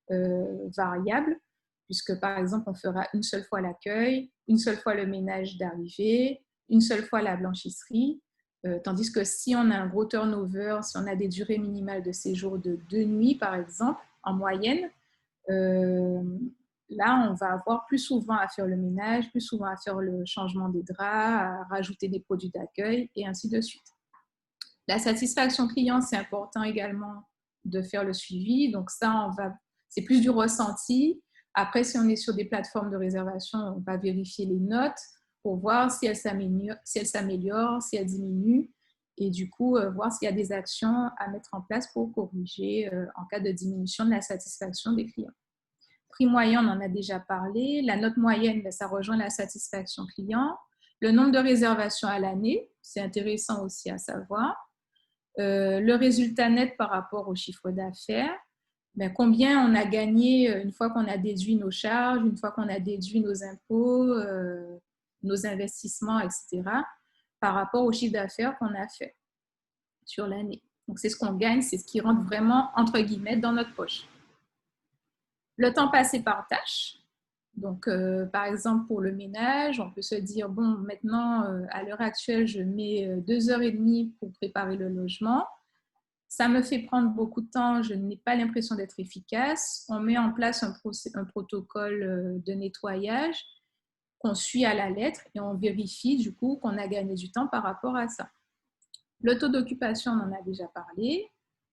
variables, puisque par exemple, on fera une seule fois l'accueil, une seule fois le ménage d'arrivée, une seule fois la blanchisserie, tandis que si on a un gros turnover, si on a des durées minimales de séjour de 2 nuits, par exemple, en moyenne, là, on va avoir plus souvent à faire le ménage, plus souvent à faire le changement des draps, à rajouter des produits d'accueil et ainsi de suite. La satisfaction client, c'est important également de faire le suivi. Donc ça, c'est plus du ressenti. Après, si on est sur des plateformes de réservation, on va vérifier les notes pour voir si elles s'améliorent, si elles diminuent, et du coup, voir s'il y a des actions à mettre en place pour corriger en cas de diminution de la satisfaction des clients. Prix moyen, on en a déjà parlé. La note moyenne, ça rejoint la satisfaction client. Le nombre de réservations à l'année, c'est intéressant aussi à savoir. Le résultat net par rapport au chiffre d'affaires, combien on a gagné une fois qu'on a déduit nos charges, une fois qu'on a déduit nos impôts, nos investissements, etc., par rapport au chiffre d'affaires qu'on a fait sur l'année. Donc, c'est ce qu'on gagne, c'est ce qui rentre vraiment, entre guillemets, dans notre poche. Le temps passé par tâche. Donc, par exemple, pour le ménage, on peut se dire, bon, maintenant, à l'heure actuelle, je mets 2h30 pour préparer le logement. Ça me fait prendre beaucoup de temps, je n'ai pas l'impression d'être efficace. On met en place un protocole de nettoyage qu'on suit à la lettre et on vérifie du coup qu'on a gagné du temps par rapport à ça. Le taux d'occupation, on en a déjà parlé.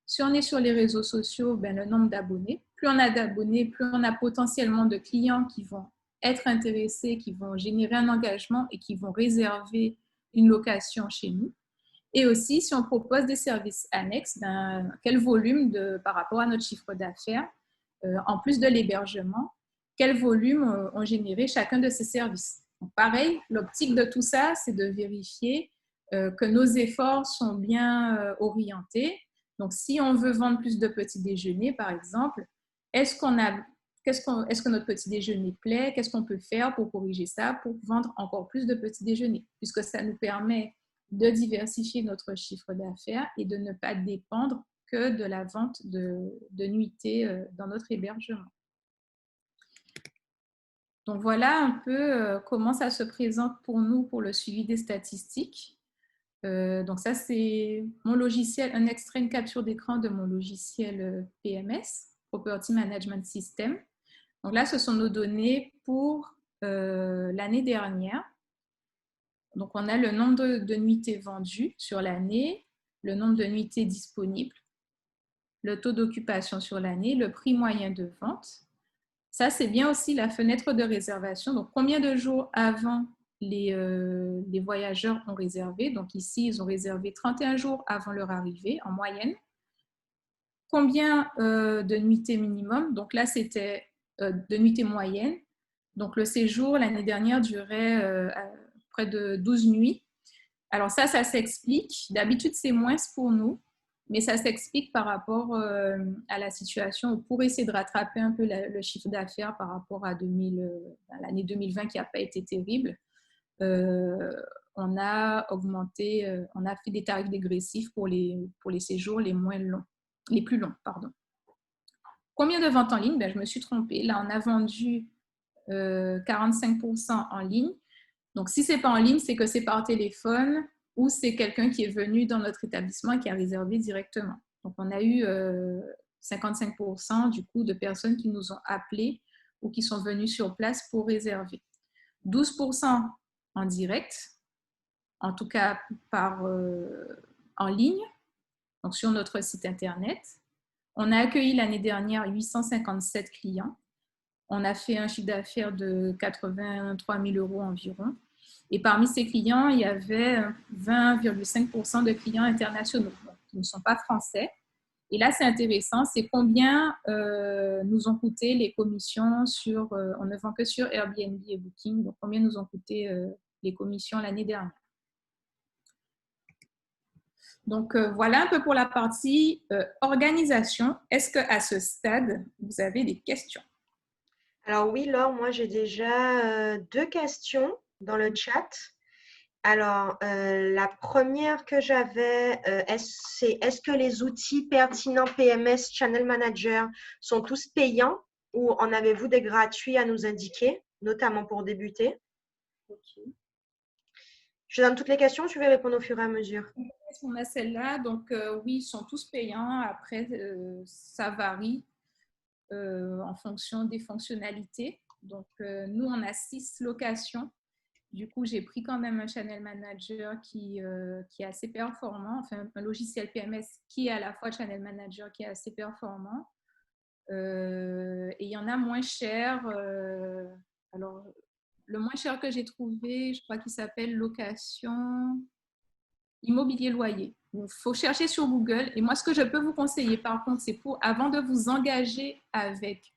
Si on est sur les réseaux sociaux, le nombre d'abonnés. Plus on a d'abonnés, plus on a potentiellement de clients qui vont être intéressés, qui vont générer un engagement et qui vont réserver une location chez nous. Et aussi, si on propose des services annexes, quel volume par rapport à notre chiffre d'affaires, en plus de l'hébergement, quel volume ont généré chacun de ces services. Donc, pareil, l'optique de tout ça, c'est de vérifier que nos efforts sont bien orientés. Donc, si on veut vendre plus de petits déjeuners, par exemple, est-ce que notre petit déjeuner plaît? Qu'est-ce qu'on peut faire pour corriger ça, pour vendre encore plus de petits déjeuners? Puisque ça nous permet de diversifier notre chiffre d'affaires et de ne pas dépendre que de la vente de nuitées dans notre hébergement. Donc voilà un peu comment ça se présente pour nous pour le suivi des statistiques. Donc ça, c'est mon logiciel, un extrait, une capture d'écran de mon logiciel PMS, Property Management System. Donc là, ce sont nos données pour l'année dernière. Donc, on a le nombre de nuitées vendues sur l'année, le nombre de nuitées disponibles, le taux d'occupation sur l'année, le prix moyen de vente. Ça, c'est bien aussi la fenêtre de réservation. Donc, combien de jours avant les voyageurs ont réservé? Donc, ici, ils ont réservé 31 jours avant leur arrivée, en moyenne. Combien de nuitées minimum? Donc là, c'était de nuitées moyennes. Donc, le séjour, l'année dernière, durait près de 12 nuits. Alors ça s'explique. D'habitude, c'est moins pour nous, mais ça s'explique par rapport à la situation pour essayer de rattraper un peu le chiffre d'affaires par rapport à l'année 2020 qui n'a pas été terrible. On a augmenté, on a fait des tarifs dégressifs pour les séjours les plus longs. Pardon. Combien de ventes en ligne? Je me suis trompée. Là, on a vendu 45% en ligne. Donc, si ce n'est pas en ligne, c'est que c'est par téléphone ou c'est quelqu'un qui est venu dans notre établissement et qui a réservé directement. Donc, on a eu 55% du coup de personnes qui nous ont appelés ou qui sont venues sur place pour réserver. 12% en direct, en tout cas en ligne, donc sur notre site internet. On a accueilli l'année dernière 857 clients. On a fait un chiffre d'affaires de 83 000 € environ. Et parmi ces clients, il y avait 20,5% de clients internationaux qui ne sont pas français. Et là, c'est intéressant, c'est combien nous ont coûté les commissions on ne vend que sur Airbnb et Booking, donc combien nous ont coûté les commissions l'année dernière. Donc, voilà un peu pour la partie organisation. Est-ce qu'à ce stade, vous avez des questions? Alors oui, Laure, moi j'ai déjà 2 questions dans le chat. Alors, la première que j'avais, est-ce que les outils pertinents PMS Channel Manager sont tous payants ou en avez-vous des gratuits à nous indiquer, notamment pour débuter? Ok. Je donne toutes les questions, tu vas répondre au fur et à mesure. On a celle-là, donc oui, ils sont tous payants. Après, ça varie en fonction des fonctionnalités. Donc, nous, on a 6 locations. Du coup, j'ai pris quand même un channel manager qui est assez performant, enfin un logiciel PMS qui est à la fois channel manager qui est assez performant. Et il y en a moins cher. Alors, le moins cher que j'ai trouvé, je crois qu'il s'appelle Location Immobilier Loyer. Il faut chercher sur Google. Et moi, ce que je peux vous conseiller, par contre, c'est avant de vous engager avec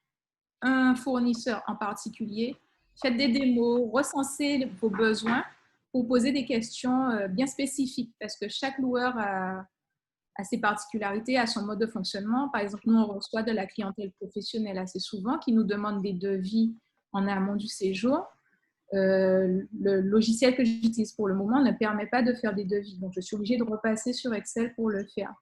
un fournisseur en particulier, faites des démos, recensez vos besoins pour poser des questions bien spécifiques parce que chaque loueur a ses particularités, a son mode de fonctionnement. Par exemple, nous, on reçoit de la clientèle professionnelle assez souvent qui nous demande des devis en amont du séjour. Le logiciel que j'utilise pour le moment ne permet pas de faire des devis. Donc, je suis obligée de repasser sur Excel pour le faire.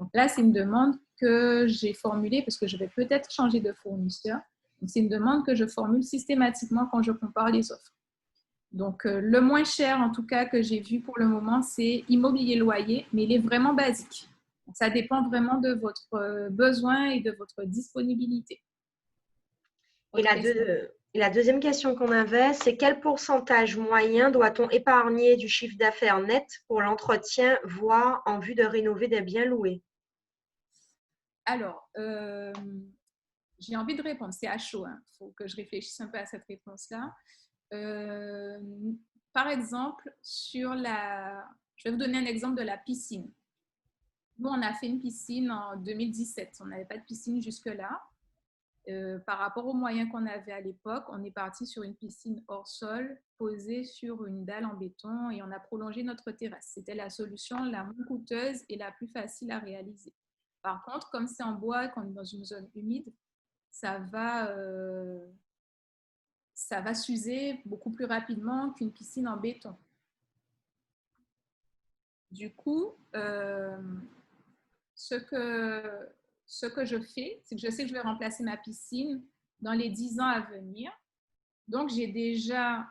Donc là, c'est une demande que j'ai formulée parce que je vais peut-être changer de fournisseur. C'est une demande que je formule systématiquement quand je compare les offres. Donc, le moins cher, en tout cas, que j'ai vu pour le moment, c'est immobilier loyer, mais il est vraiment basique. Donc, ça dépend vraiment de votre besoin et de votre disponibilité. Et la deuxième question qu'on avait, c'est quel pourcentage moyen doit-on épargner du chiffre d'affaires net pour l'entretien, voire en vue de rénover des biens loués? Alors, j'ai envie de répondre, c'est à chaud, il faut que je réfléchisse un peu à cette réponse-là. Par exemple, je vais vous donner un exemple de la piscine. Nous, on a fait une piscine en 2017. On n'avait pas de piscine jusque-là. Par rapport aux moyens qu'on avait à l'époque, on est parti sur une piscine hors sol, posée sur une dalle en béton et on a prolongé notre terrasse. C'était la solution la moins coûteuse et la plus facile à réaliser. Par contre, comme c'est en bois et qu'on est dans une zone humide, ça va s'user beaucoup plus rapidement qu'une piscine en béton. Du coup, ce que je fais, c'est que je sais que je vais remplacer ma piscine dans les 10 ans à venir. Donc, j'ai déjà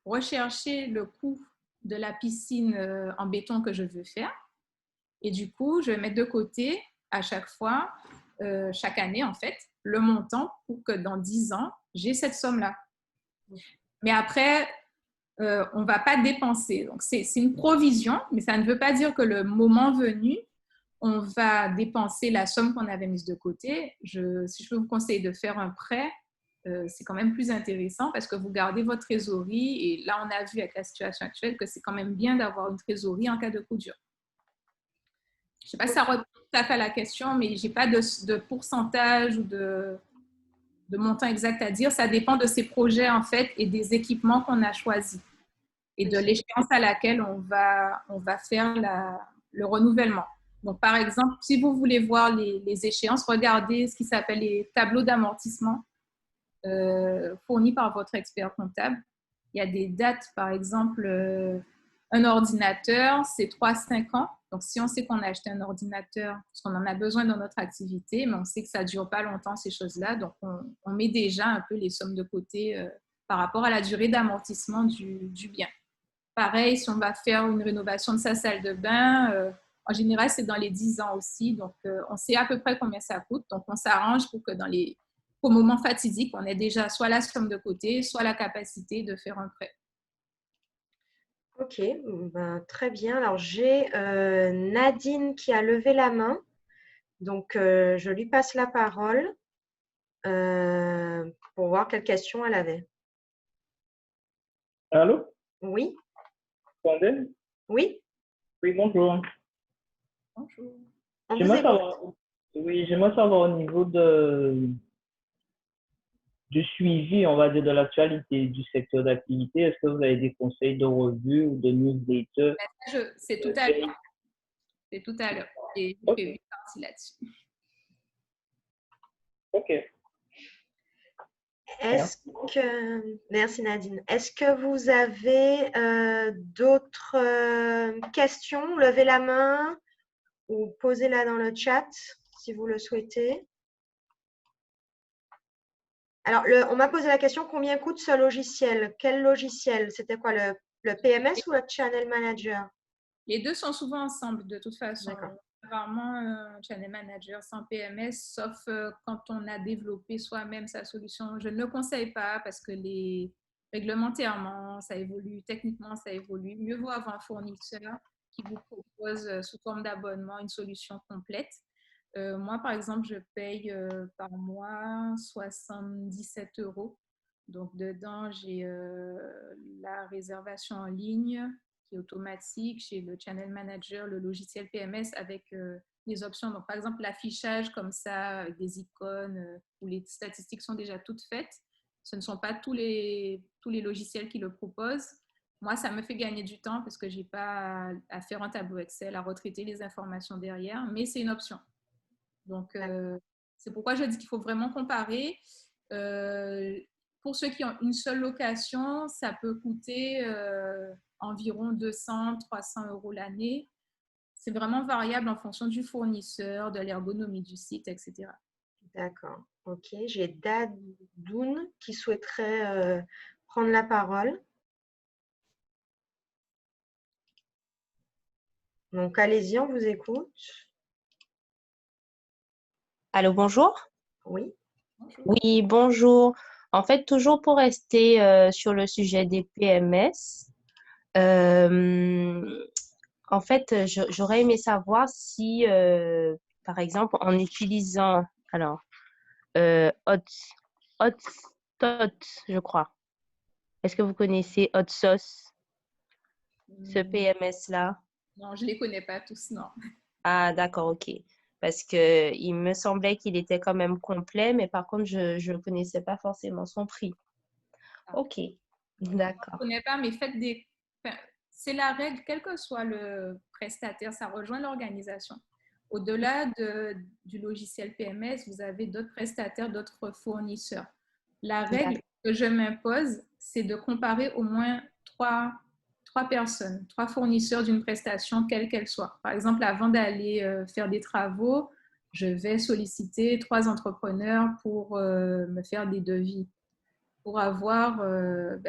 recherché le coût de la piscine en béton que je veux faire. Et du coup, je vais mettre de côté à chaque fois, chaque année en fait, le montant pour que dans 10 ans, j'ai cette somme-là. Mais après, on ne va pas dépenser. Donc, c'est une provision, mais ça ne veut pas dire que le moment venu, on va dépenser la somme qu'on avait mise de côté. Si je peux vous conseiller de faire un prêt, c'est quand même plus intéressant parce que vous gardez votre trésorerie. Et là, on a vu avec la situation actuelle que c'est quand même bien d'avoir une trésorerie en cas de coup dur. Je ne sais pas si ça répond tout à fait à la question, mais je n'ai pas de pourcentage ou de montant exact à dire. Ça dépend de ces projets, en fait, et des équipements qu'on a choisis et de l'échéance à laquelle on va faire le renouvellement. Donc, par exemple, si vous voulez voir les échéances, regardez ce qui s'appelle les tableaux d'amortissement fournis par votre expert comptable. Il y a des dates, par exemple, un ordinateur, c'est 3-5 ans. Donc, si on sait qu'on a acheté un ordinateur, parce qu'on en a besoin dans notre activité, mais on sait que ça ne dure pas longtemps, ces choses-là, donc on met déjà un peu les sommes de côté par rapport à la durée d'amortissement du bien. Pareil, si on va faire une rénovation de sa salle de bain, en général, c'est dans les 10 ans aussi. Donc, on sait à peu près combien ça coûte. Donc, on s'arrange pour que au moment fatidique, on ait déjà soit la somme de côté, soit la capacité de faire un prêt. Ok, ben, très bien. Alors, j'ai Nadine qui a levé la main. Donc, je lui passe la parole pour voir quelle question elle avait. Allô? Oui, Vous entendez? oui, Oui, bonjour. Bonjour. on vous J'aimerais écoute. savoir, Oui, j'aimerais savoir au niveau du suivi, on va dire, de l'actualité du secteur d'activité. Est-ce que vous avez des conseils de revue ou de newsletter? C'est tout à l'heure. C'est tout à l'heure. J'ai Ok, prévu une partie là-dessus. ok. Bien. Est-ce merci Nadine. Est-ce que vous avez d'autres questions? Levez la main ou posez-la dans le chat si vous le souhaitez. Alors, on m'a posé la question, combien coûte ce logiciel? Quel logiciel? C'était quoi, le PMS ou le Channel Manager? Les deux sont souvent ensemble de toute façon. D'accord. Rarement un channel manager sans PMS, sauf quand on a développé soi-même sa solution. Je ne le conseille pas parce que réglementairement, ça évolue, techniquement, ça évolue. Mieux vaut avoir un fournisseur qui vous propose sous forme d'abonnement une solution complète. Moi, par exemple, je paye par mois 77 euros. Donc, dedans, j'ai la réservation en ligne qui est automatique. J'ai le Channel Manager, le logiciel PMS avec des options. Donc, par exemple, l'affichage comme ça, avec des icônes où les statistiques sont déjà toutes faites. Ce ne sont pas tous les logiciels qui le proposent. Moi, ça me fait gagner du temps parce que je n'ai pas à faire un tableau Excel, à retraiter les informations derrière, mais c'est une option. Donc, c'est pourquoi je dis qu'il faut vraiment comparer. Pour ceux qui ont une seule location, ça peut coûter environ 200-300 euros l'année. C'est vraiment variable en fonction du fournisseur, de l'ergonomie du site, etc. D'accord. Ok. J'ai Dadoun qui souhaiterait prendre la parole. Donc, allez-y, on vous écoute. Allô, bonjour. Oui. Bonjour. Oui, bonjour. En fait, toujours pour rester sur le sujet des PMS, euh, en fait, j'aurais aimé savoir si, par exemple, en utilisant, alors, Hotspot, je crois. Est-ce que vous connaissez HotSauce, ce PMS-là? Non, je ne les connais pas tous, non. Ah, d'accord, ok. Parce que il me semblait qu'il était quand même complet, mais par contre, je ne connaissais pas forcément son prix. Ok, Je ne d'accord. connais pas, mais faites des... Enfin, c'est la règle, quel que soit le prestataire, ça rejoint l'organisation. Au-delà du logiciel PMS, vous avez d'autres prestataires, d'autres fournisseurs. La règle D'accord. que je m'impose, c'est de comparer au moins trois personnes, trois fournisseurs d'une prestation, quelle qu'elle soit. Par exemple, avant d'aller faire des travaux, je vais solliciter trois entrepreneurs pour me faire des devis pour avoir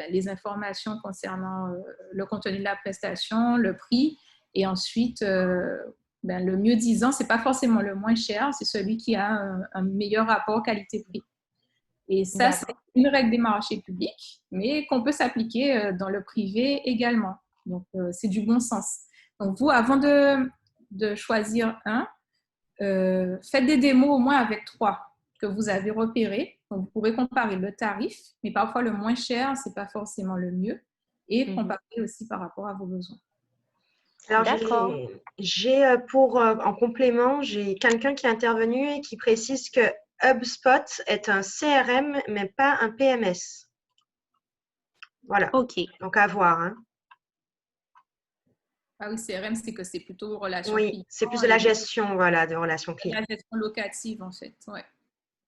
les informations concernant le contenu de la prestation, le prix, et ensuite, le mieux disant, ce n'est pas forcément le moins cher, c'est celui qui a un meilleur rapport qualité-prix. Et ça, c'est D'accord. une règle des marchés publics, mais qu'on peut s'appliquer dans le privé également. Donc, c'est du bon sens. Donc, vous, avant de choisir un, faites des démos au moins avec trois que vous avez repérés. Donc, vous pourrez comparer le tarif, mais parfois le moins cher, ce n'est pas forcément le mieux, et comparer aussi par rapport à vos besoins. Alors, D'accord. en complément, j'ai quelqu'un qui est intervenu et qui précise que HubSpot est un CRM, mais pas un PMS. Voilà. Ok. Donc, à voir, hein. Ah oui, CRM, c'est que c'est plutôt relation Oui, client c'est plus de la et gestion, voilà, de relations clients. la gestion locative, en fait. Ouais.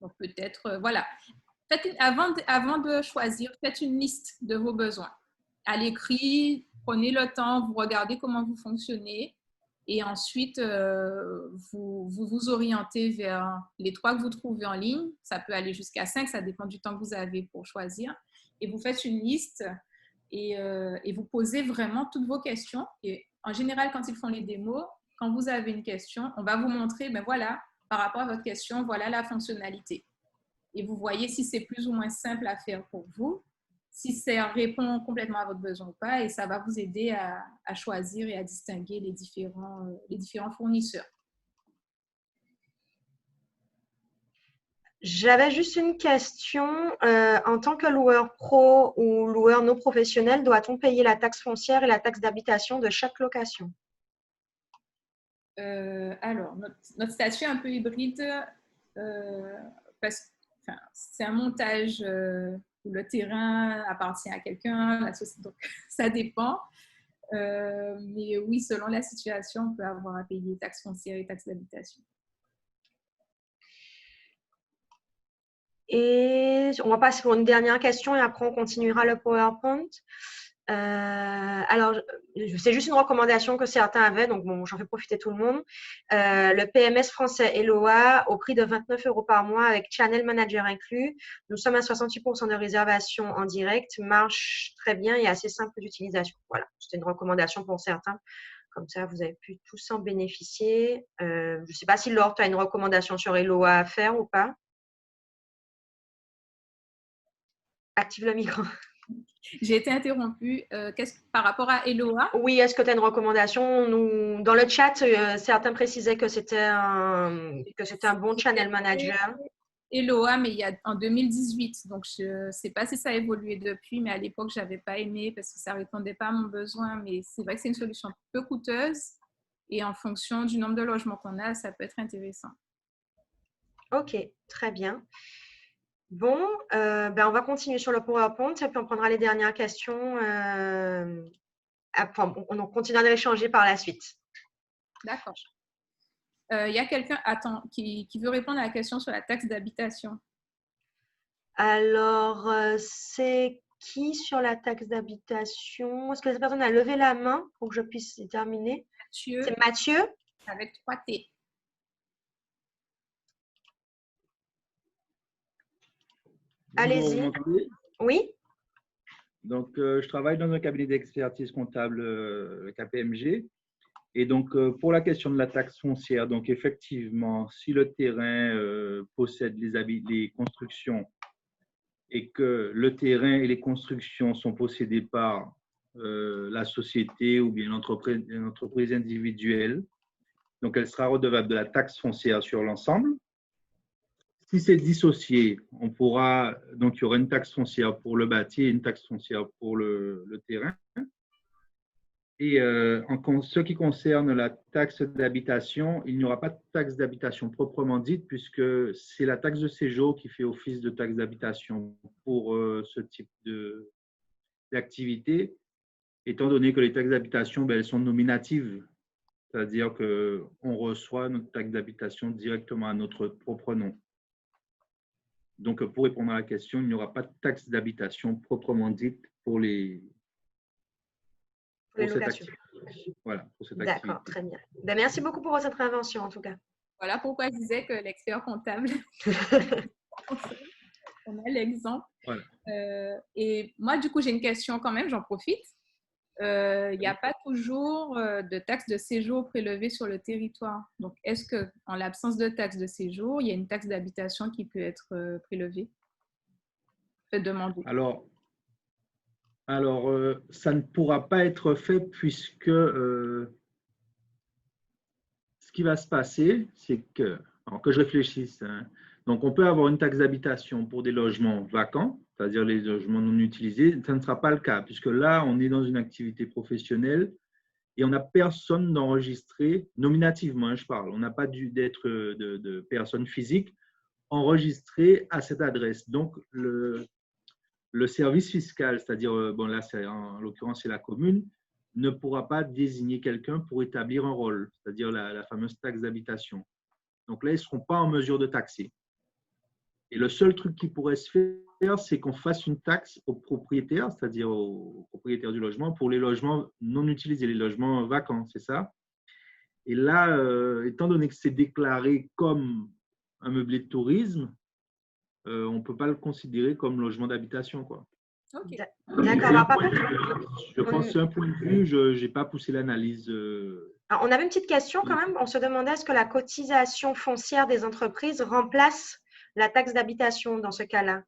Donc, peut-être, voilà. Avant de choisir, faites une liste de vos besoins. À l'écrit, prenez le temps, vous regardez comment vous fonctionnez et ensuite, vous orientez vers les trois que vous trouvez en ligne. Ça peut aller jusqu'à 5, ça dépend du temps que vous avez pour choisir. Et vous faites une liste et vous posez vraiment toutes vos questions. Et en général, quand ils font les démos, quand vous avez une question, on va vous montrer, ben voilà, par rapport à votre question, voilà la fonctionnalité. Et vous voyez si c'est plus ou moins simple à faire pour vous, si ça répond complètement à votre besoin ou pas, et ça va vous aider à choisir et à distinguer les différents fournisseurs. J'avais juste une question. En tant que loueur pro ou loueur non professionnel, doit-on payer la taxe foncière et la taxe d'habitation de chaque location? Alors, notre statut est un peu hybride parce que c'est un montage où le terrain appartient à quelqu'un, la société, donc ça dépend. Mais oui, selon la situation, on peut avoir à payer taxes foncières et taxes d'habitation. Et on va passer pour une dernière question et après on continuera le PowerPoint. Alors, c'est juste une recommandation que certains avaient, donc bon, j'en fais profiter tout le monde. Le PMS français Eloa au prix de 29 € par mois avec Channel Manager inclus. Nous sommes à 68% de réservation en direct, marche très bien et assez simple d'utilisation. Voilà, c'était une recommandation pour certains. Comme ça, vous avez pu tous en bénéficier. Je ne sais pas si Laure, tu as une recommandation sur Eloa à faire ou pas. Active le micro. J'ai été interrompue. Par rapport à Eloa? Oui, est-ce que tu as une recommandation? Dans le chat, certains précisaient que c'était un bon channel manager. Eloa, mais en 2018. Donc, je ne sais pas si ça a évolué depuis, mais à l'époque, je n'avais pas aimé parce que ça ne répondait pas à mon besoin. Mais c'est vrai que c'est une solution peu coûteuse et en fonction du nombre de logements qu'on a, ça peut être intéressant. Ok, très bien. Bon, on va continuer sur le PowerPoint et puis on prendra les dernières questions. On continuera d'échanger par la suite. D'accord. Il y a quelqu'un qui veut répondre à la question sur la taxe d'habitation. Alors, c'est qui sur la taxe d'habitation? Est-ce que cette personne a levé la main pour que je puisse terminer? Mathieu. C'est Mathieu? Avec 3 T. Allez-y. Oui. Donc, je travaille dans un cabinet d'expertise comptable, KPMG. Et donc, pour la question de la taxe foncière, donc effectivement, si le terrain possède les constructions et que le terrain et les constructions sont possédés par la société ou bien une entreprise individuelle, donc elle sera redevable de la taxe foncière sur l'ensemble. Si c'est dissocié, donc il y aura une taxe foncière pour le bâti et une taxe foncière pour le terrain. Et en ce qui concerne la taxe d'habitation, il n'y aura pas de taxe d'habitation proprement dite puisque c'est la taxe de séjour qui fait office de taxe d'habitation pour ce type d'activité, étant donné que les taxes d'habitation, elles sont nominatives, c'est-à-dire qu'on reçoit notre taxe d'habitation directement à notre propre nom. Donc, pour répondre à la question, il n'y aura pas de taxe d'habitation proprement dite pour cette activité. Voilà, pour cette activité. D'accord, très bien. Merci beaucoup pour votre intervention, en tout cas. Voilà pourquoi je disais que l'expert comptable, on a l'exemple. Voilà. Et moi, du coup, j'ai une question quand même, j'en profite. Il n'y a pas toujours de taxe de séjour prélevée sur le territoire. Donc, est-ce qu'en l'absence de taxe de séjour, il y a une taxe d'habitation qui peut être prélevée? Faites demander. Alors, ça ne pourra pas être fait puisque ce qui va se passer, c'est que je réfléchisse, hein. Donc, on peut avoir une taxe d'habitation pour des logements vacants, c'est-à-dire les logements non utilisés. Ça ne sera pas le cas puisque là, on est dans une activité professionnelle et on n'a personne d'enregistré, nominativement, hein, je parle, on n'a pas dû d'être de personnes physiques enregistrées à cette adresse. Donc, le service fiscal, c'est-à-dire, là, en l'occurrence, c'est la commune, ne pourra pas désigner quelqu'un pour établir un rôle, c'est-à-dire la fameuse taxe d'habitation. Donc là, ils ne seront pas en mesure de taxer. Et le seul truc qui pourrait se faire, c'est qu'on fasse une taxe aux propriétaires, c'est-à-dire aux propriétaires du logement, pour les logements non utilisés, les logements vacants, c'est ça? Et là, étant donné que c'est déclaré comme un meublé de tourisme, on ne peut pas le considérer comme logement d'habitation, quoi. Ok. D'accord. Je pense que c'est un point de vue, je n'ai pas poussé l'analyse. On avait une petite question quand même. On se demandait est-ce que la cotisation foncière des entreprises remplace la taxe d'habitation dans ce cas-là?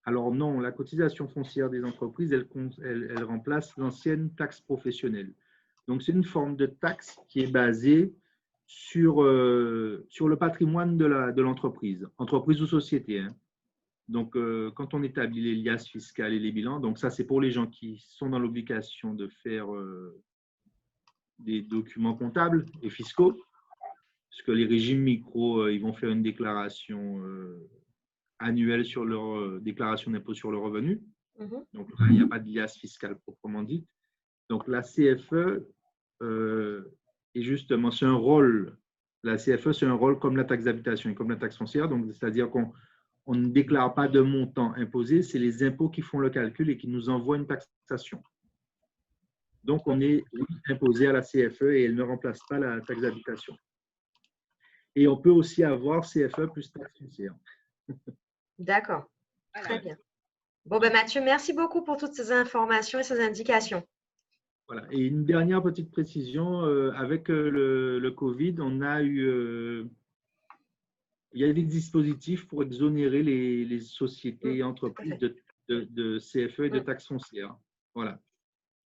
Alors non, la cotisation foncière des entreprises, elle remplace l'ancienne taxe professionnelle. Donc c'est une forme de taxe qui est basée sur le patrimoine de l'entreprise, entreprise ou société, hein. Donc, quand on établit les liasses fiscales et les bilans, donc ça, c'est pour les gens qui sont dans l'obligation de faire des documents comptables et fiscaux, puisque les régimes micro, ils vont faire une déclaration annuelle sur leur déclaration d'impôt sur le revenu. Donc là, il n'y a pas de liasse fiscale proprement dite. Donc la CFE est justement, c'est un rôle, la CFE, c'est un rôle comme la taxe d'habitation et comme la taxe foncière, donc c'est-à-dire qu'on ne déclare pas de montant imposé, c'est les impôts qui font le calcul et qui nous envoient une taxation. Donc on est imposé à la CFE et elle ne remplace pas la taxe d'habitation. Et on peut aussi avoir CFE plus taxe foncière. D'accord, très bien. Bon, ben Mathieu, merci beaucoup pour toutes ces informations et ces indications. Voilà. Et une dernière petite précision, avec le Covid, on a eu, il y a des dispositifs pour exonérer les sociétés et entreprises de CFE et de taxes foncières. Voilà.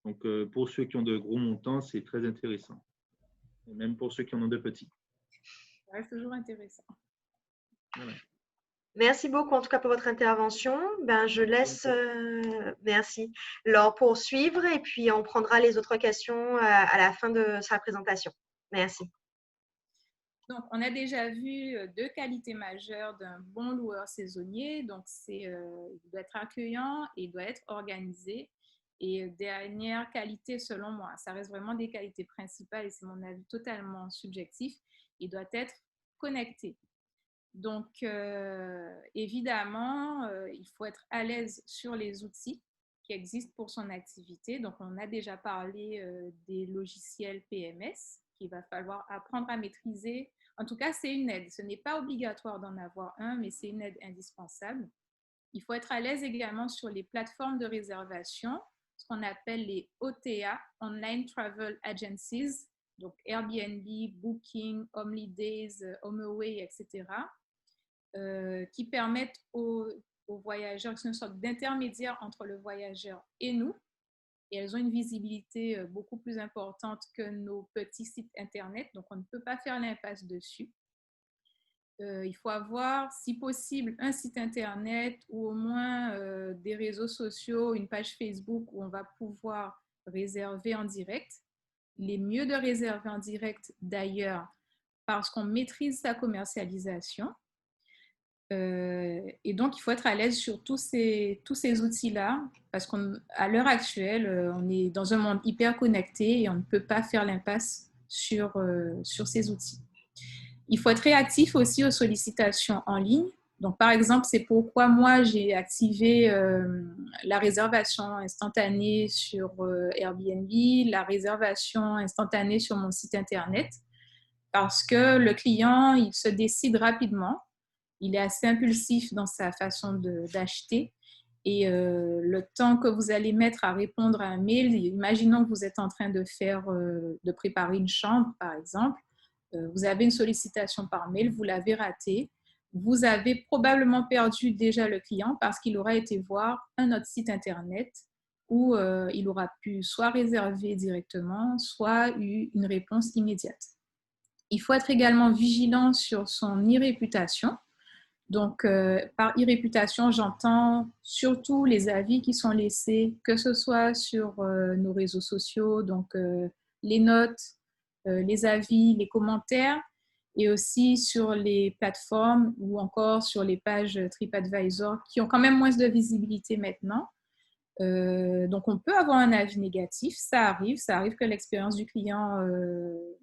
Donc, pour ceux qui ont de gros montants, c'est très intéressant. Et même pour ceux qui en ont de petits. Ça reste toujours intéressant. Voilà. Merci beaucoup en tout cas pour votre intervention. Ben, je laisse, merci, Laure poursuivre et puis on prendra les autres questions à la fin de sa présentation. Merci. Donc, on a déjà vu deux qualités majeures d'un bon loueur saisonnier. Donc, il doit être accueillant et il doit être organisé. Et dernière qualité, selon moi, ça reste vraiment des qualités principales et c'est mon avis totalement subjectif, il doit être connecté. Donc, évidemment, il faut être à l'aise sur les outils qui existent pour son activité. Donc, on a déjà parlé des logiciels PMS qu'il va falloir apprendre à maîtriser. En tout cas, c'est une aide. Ce n'est pas obligatoire d'en avoir un, mais c'est une aide indispensable. Il faut être à l'aise également sur les plateformes de réservation, ce qu'on appelle les OTA, Online Travel Agencies, donc Airbnb, Booking, Holidays, HomeAway, etc., qui permettent aux voyageurs, c'est une sorte d'intermédiaire entre le voyageur et nous, et elles ont une visibilité beaucoup plus importante que nos petits sites Internet, donc on ne peut pas faire l'impasse dessus. Il faut avoir, si possible, un site Internet ou au moins des réseaux sociaux, une page Facebook où on va pouvoir réserver en direct. Il est mieux de réserver en direct d'ailleurs parce qu'on maîtrise sa commercialisation. Et donc, il faut être à l'aise sur tous ces outils-là parce qu'à l'heure actuelle, on est dans un monde hyper connecté et on ne peut pas faire l'impasse sur ces outils. Il faut être réactif aussi aux sollicitations en ligne. Donc, par exemple, c'est pourquoi moi, j'ai activé la réservation instantanée sur Airbnb, la réservation instantanée sur mon site Internet, parce que le client, il se décide rapidement. Il est assez impulsif dans sa façon d'acheter. Et le temps que vous allez mettre à répondre à un mail, imaginons que vous êtes en train de préparer une chambre, par exemple. Vous avez une sollicitation par mail, vous l'avez ratée. Vous avez probablement perdu déjà le client parce qu'il aura été voir un autre site Internet où il aura pu soit réserver directement, soit eu une réponse immédiate. Il faut être également vigilant sur son e-réputation. Donc, par e-réputation, j'entends surtout les avis qui sont laissés, que ce soit sur nos réseaux sociaux, donc les notes, les avis, les commentaires, et aussi sur les plateformes ou encore sur les pages TripAdvisor qui ont quand même moins de visibilité maintenant. Donc, on peut avoir un avis négatif, ça arrive que l'expérience du client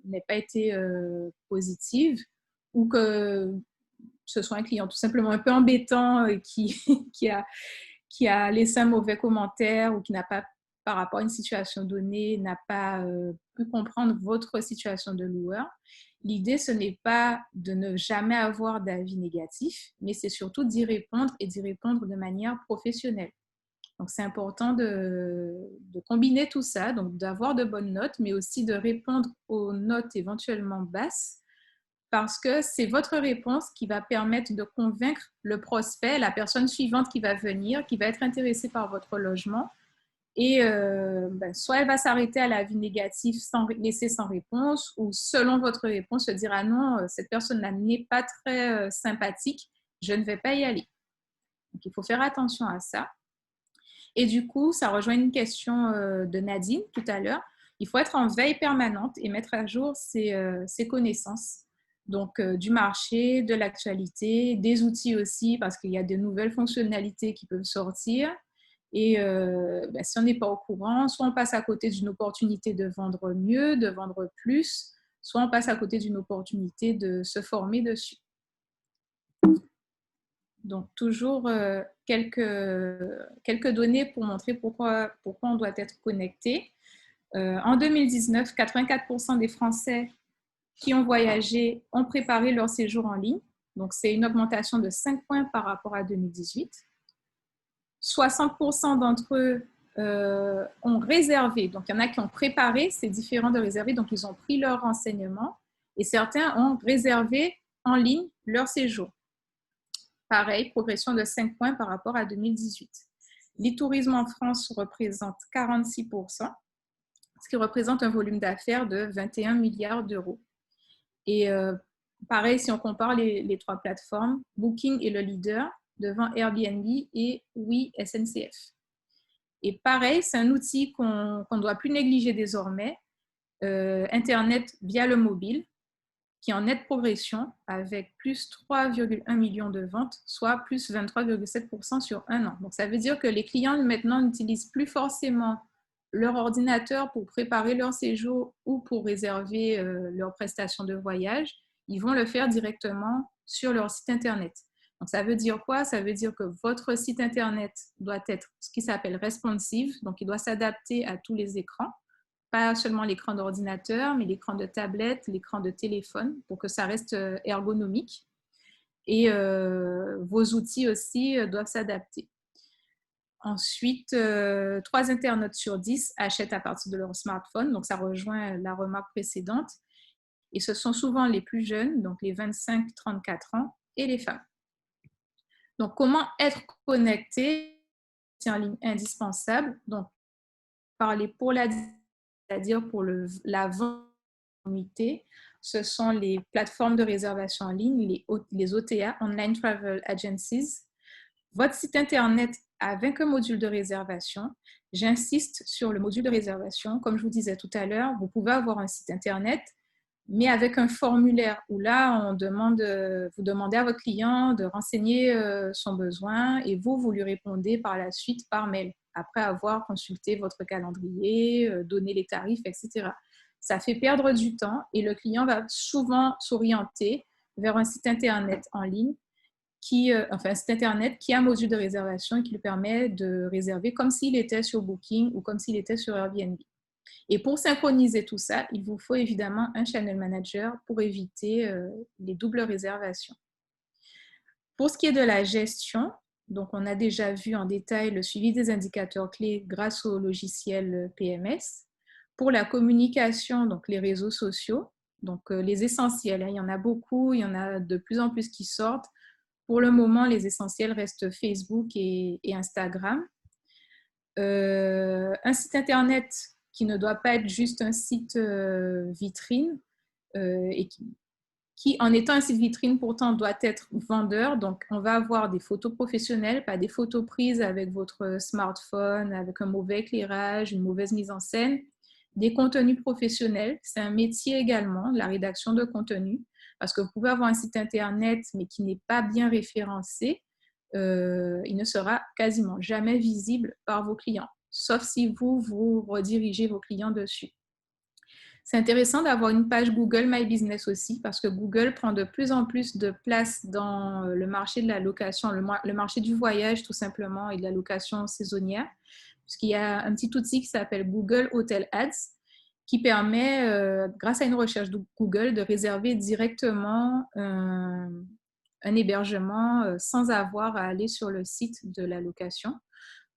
n'ait pas été positive ou que ce soit un client tout simplement un peu embêtant qui a laissé un mauvais commentaire ou qui n'a pas, par rapport à une situation donnée, n'a pas pu comprendre votre situation de loueur. L'idée, ce n'est pas de ne jamais avoir d'avis négatif, mais c'est surtout d'y répondre et d'y répondre de manière professionnelle. Donc, c'est important de combiner tout ça, donc d'avoir de bonnes notes, mais aussi de répondre aux notes éventuellement basses, parce que c'est votre réponse qui va permettre de convaincre le prospect, la personne suivante qui va venir, qui va être intéressée par votre logement. Et soit elle va s'arrêter à l'avis négatif sans laisser sans réponse, ou selon votre réponse, se dire « Ah non, cette personne-là n'est pas très sympathique, je ne vais pas y aller ». Donc, il faut faire attention à ça. Et du coup, ça rejoint une question de Nadine tout à l'heure. Il faut être en veille permanente et mettre à jour ses connaissances. Donc, du marché, de l'actualité, des outils aussi, parce qu'il y a de nouvelles fonctionnalités qui peuvent sortir. Et si on n'est pas au courant, soit on passe à côté d'une opportunité de vendre mieux, de vendre plus, soit on passe à côté d'une opportunité de se former dessus. Donc, toujours quelques données pour montrer pourquoi on doit être connecté. En 2019, 84% des Français qui ont voyagé ont préparé leur séjour en ligne. Donc, c'est une augmentation de 5 points par rapport à 2018. 60% d'entre eux ont réservé. Donc, il y en a qui ont préparé, c'est différent de réserver. Donc, ils ont pris leurs renseignements et certains ont réservé en ligne leur séjour. Pareil, progression de 5 points par rapport à 2018. L'e-tourisme en France représente 46%, ce qui représente un volume d'affaires de 21 milliards d'euros. Et pareil, si on compare les 3 plateformes, Booking est le leader devant Airbnb et Oui SNCF. Et pareil, c'est un outil qu'on ne doit plus négliger désormais, Internet via le mobile, qui est en nette progression avec plus 3,1 millions de ventes, soit plus 23,7% sur un an. Donc, ça veut dire que les clients maintenant n'utilisent plus forcément leur ordinateur pour préparer leur séjour ou pour réserver leurs prestations de voyage. Ils vont le faire directement sur leur site Internet. Donc, ça veut dire quoi? Ça veut dire que votre site Internet doit être ce qui s'appelle responsive, donc il doit s'adapter à tous les écrans. Pas seulement l'écran d'ordinateur, mais l'écran de tablette, l'écran de téléphone, pour que ça reste ergonomique. Et vos outils aussi doivent s'adapter. Ensuite, 3 internautes sur 10 achètent à partir de leur smartphone, donc ça rejoint la remarque précédente. Et ce sont souvent les plus jeunes, donc les 25-34 ans, et les femmes. Donc, comment être connecté? C'est en ligne indispensable. Donc, parler pour c'est-à-dire pour la vente, ce sont les plateformes de réservation en ligne, les OTA, Online Travel Agencies. Votre site Internet avec un module de réservation. J'insiste sur le module de réservation. Comme je vous disais tout à l'heure, vous pouvez avoir un site Internet, mais avec un formulaire où là, vous demandez à votre client de renseigner son besoin et vous lui répondez par la suite par mail, après avoir consulté votre calendrier, donné les tarifs, etc. Ça fait perdre du temps et le client va souvent s'orienter vers un site Internet en ligne, un site Internet qui a un module de réservation et qui lui permet de réserver comme s'il était sur Booking ou comme s'il était sur Airbnb. Et pour synchroniser tout ça, il vous faut évidemment un channel manager pour éviter les doubles réservations. Pour ce qui est de la gestion, donc on a déjà vu en détail le suivi des indicateurs clés grâce au logiciel PMS. Pour la communication, donc les réseaux sociaux, donc les essentiels, il y en a beaucoup, il y en a de plus en plus qui sortent. Pour le moment, les essentiels restent Facebook et Instagram. Un site Internet qui ne doit pas être juste un site vitrine et qui, en étant un site vitrine, pourtant doit être vendeur. Donc, on va avoir des photos professionnelles, pas des photos prises avec votre smartphone, avec un mauvais éclairage, une mauvaise mise en scène. Des contenus professionnels, c'est un métier également, la rédaction de contenu, parce que vous pouvez avoir un site Internet, mais qui n'est pas bien référencé. Il ne sera quasiment jamais visible par vos clients, sauf si vous redirigez vos clients dessus. C'est intéressant d'avoir une page Google My Business aussi, parce que Google prend de plus en plus de place dans le marché de la location, le marché du voyage tout simplement et de la location saisonnière, puisqu'il y a un petit outil qui s'appelle Google Hotel Ads, qui permet, grâce à une recherche de Google, de réserver directement un hébergement sans avoir à aller sur le site de la location.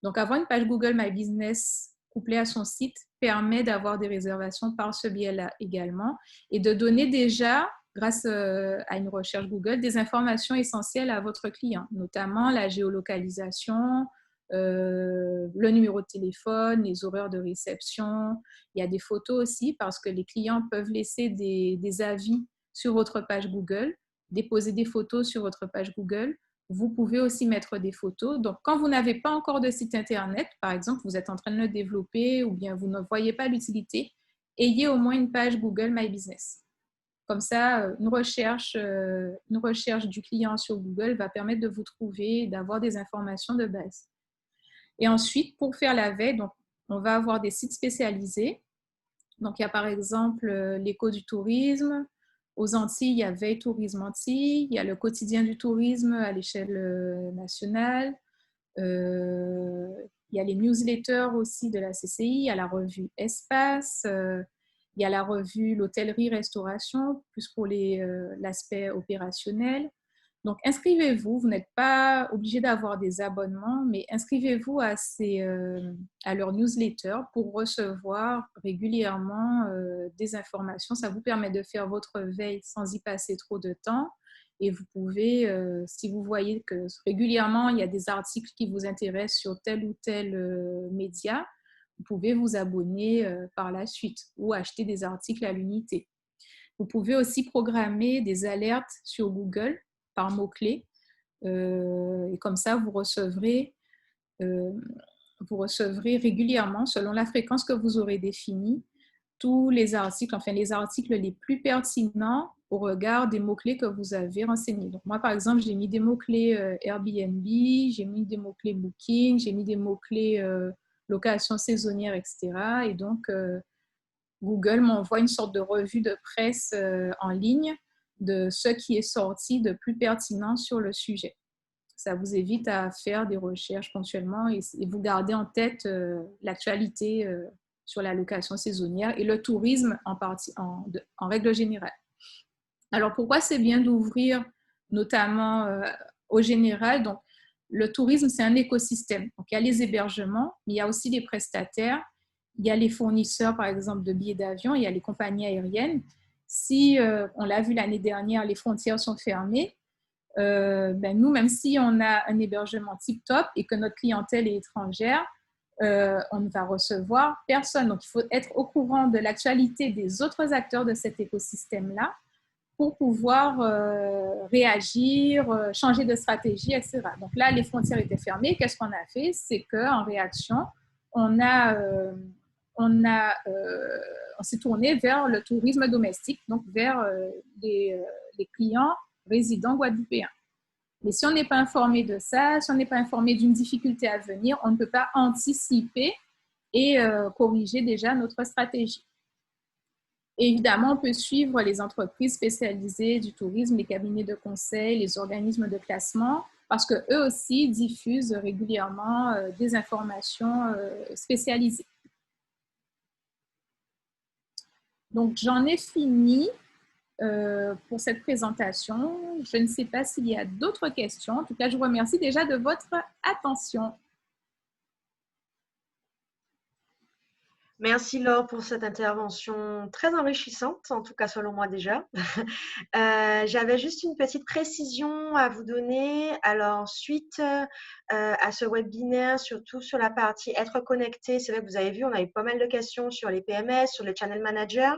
Donc, avoir une page Google My Business couplée à son site permet d'avoir des réservations par ce biais-là également et de donner déjà, grâce à une recherche Google, des informations essentielles à votre client, notamment la géolocalisation, le numéro de téléphone, les horaires de réception. Il y a des photos aussi parce que les clients peuvent laisser des avis sur votre page Google, déposer des photos sur votre page Google. Vous pouvez aussi mettre des photos. Donc, quand vous n'avez pas encore de site Internet, par exemple, vous êtes en train de le développer ou bien vous ne voyez pas l'utilité, ayez au moins une page Google My Business. Comme ça, une recherche du client sur Google va permettre de vous trouver, d'avoir des informations de base. Et ensuite, pour faire la veille, donc, on va avoir des sites spécialisés. Donc, il y a par exemple l'Écho du tourisme. Aux Antilles, il y a Veille Tourisme Antilles. Il y a le Quotidien du tourisme à l'échelle nationale. Il y a les newsletters aussi de la CCI. Il y a la revue Espace. Il y a la revue L'Hôtellerie-Restauration, plus pour l'aspect opérationnel. Donc, inscrivez-vous. Vous n'êtes pas obligé d'avoir des abonnements, mais inscrivez-vous à leur newsletter pour recevoir régulièrement des informations. Ça vous permet de faire votre veille sans y passer trop de temps. Et vous pouvez, si vous voyez que régulièrement, il y a des articles qui vous intéressent sur tel ou tel média, vous pouvez vous abonner par la suite ou acheter des articles à l'unité. Vous pouvez aussi programmer des alertes sur Google par mots-clés. Et comme ça, vous recevrez régulièrement, selon la fréquence que vous aurez définie, tous les articles, enfin les articles les plus pertinents au regard des mots-clés que vous avez renseignés. Donc moi, par exemple, j'ai mis des mots-clés Airbnb, j'ai mis des mots-clés Booking, j'ai mis des mots-clés location saisonnière, etc. Et donc, Google m'envoie une sorte de revue de presse en ligne de ce qui est sorti de plus pertinent sur le sujet. Ça vous évite à faire des recherches ponctuellement et vous gardez en tête l'actualité sur la location saisonnière et le tourisme en règle générale. Alors, pourquoi c'est bien d'ouvrir notamment au général? Donc, le tourisme, c'est un écosystème. Donc, il y a les hébergements, mais il y a aussi les prestataires. Il y a les fournisseurs, par exemple, de billets d'avion. Il y a les compagnies aériennes. Si, on l'a vu l'année dernière, les frontières sont fermées, nous, même si on a un hébergement tip-top et que notre clientèle est étrangère, on ne va recevoir personne. Donc, il faut être au courant de l'actualité des autres acteurs de cet écosystème-là pour pouvoir réagir, changer de stratégie, etc. Donc là, les frontières étaient fermées. Qu'est-ce qu'on a fait? C'est qu'en réaction, on s'est tourné vers le tourisme domestique, donc vers les clients résidents guadeloupéens. Mais si on n'est pas informé de ça, si on n'est pas informé d'une difficulté à venir, on ne peut pas anticiper et corriger déjà notre stratégie. Et évidemment, on peut suivre les entreprises spécialisées du tourisme, les cabinets de conseil, les organismes de classement, parce qu'eux aussi diffusent régulièrement des informations spécialisées. Donc, j'en ai fini pour cette présentation. Je ne sais pas s'il y a d'autres questions. En tout cas, je vous remercie déjà de votre attention. Merci Laure pour cette intervention très enrichissante, en tout cas selon moi déjà. J'avais juste une petite précision à vous donner. Alors, suite à ce webinaire, surtout sur la partie être connecté, c'est vrai que vous avez vu, on a eu pas mal de questions sur les PMS, sur les channel managers.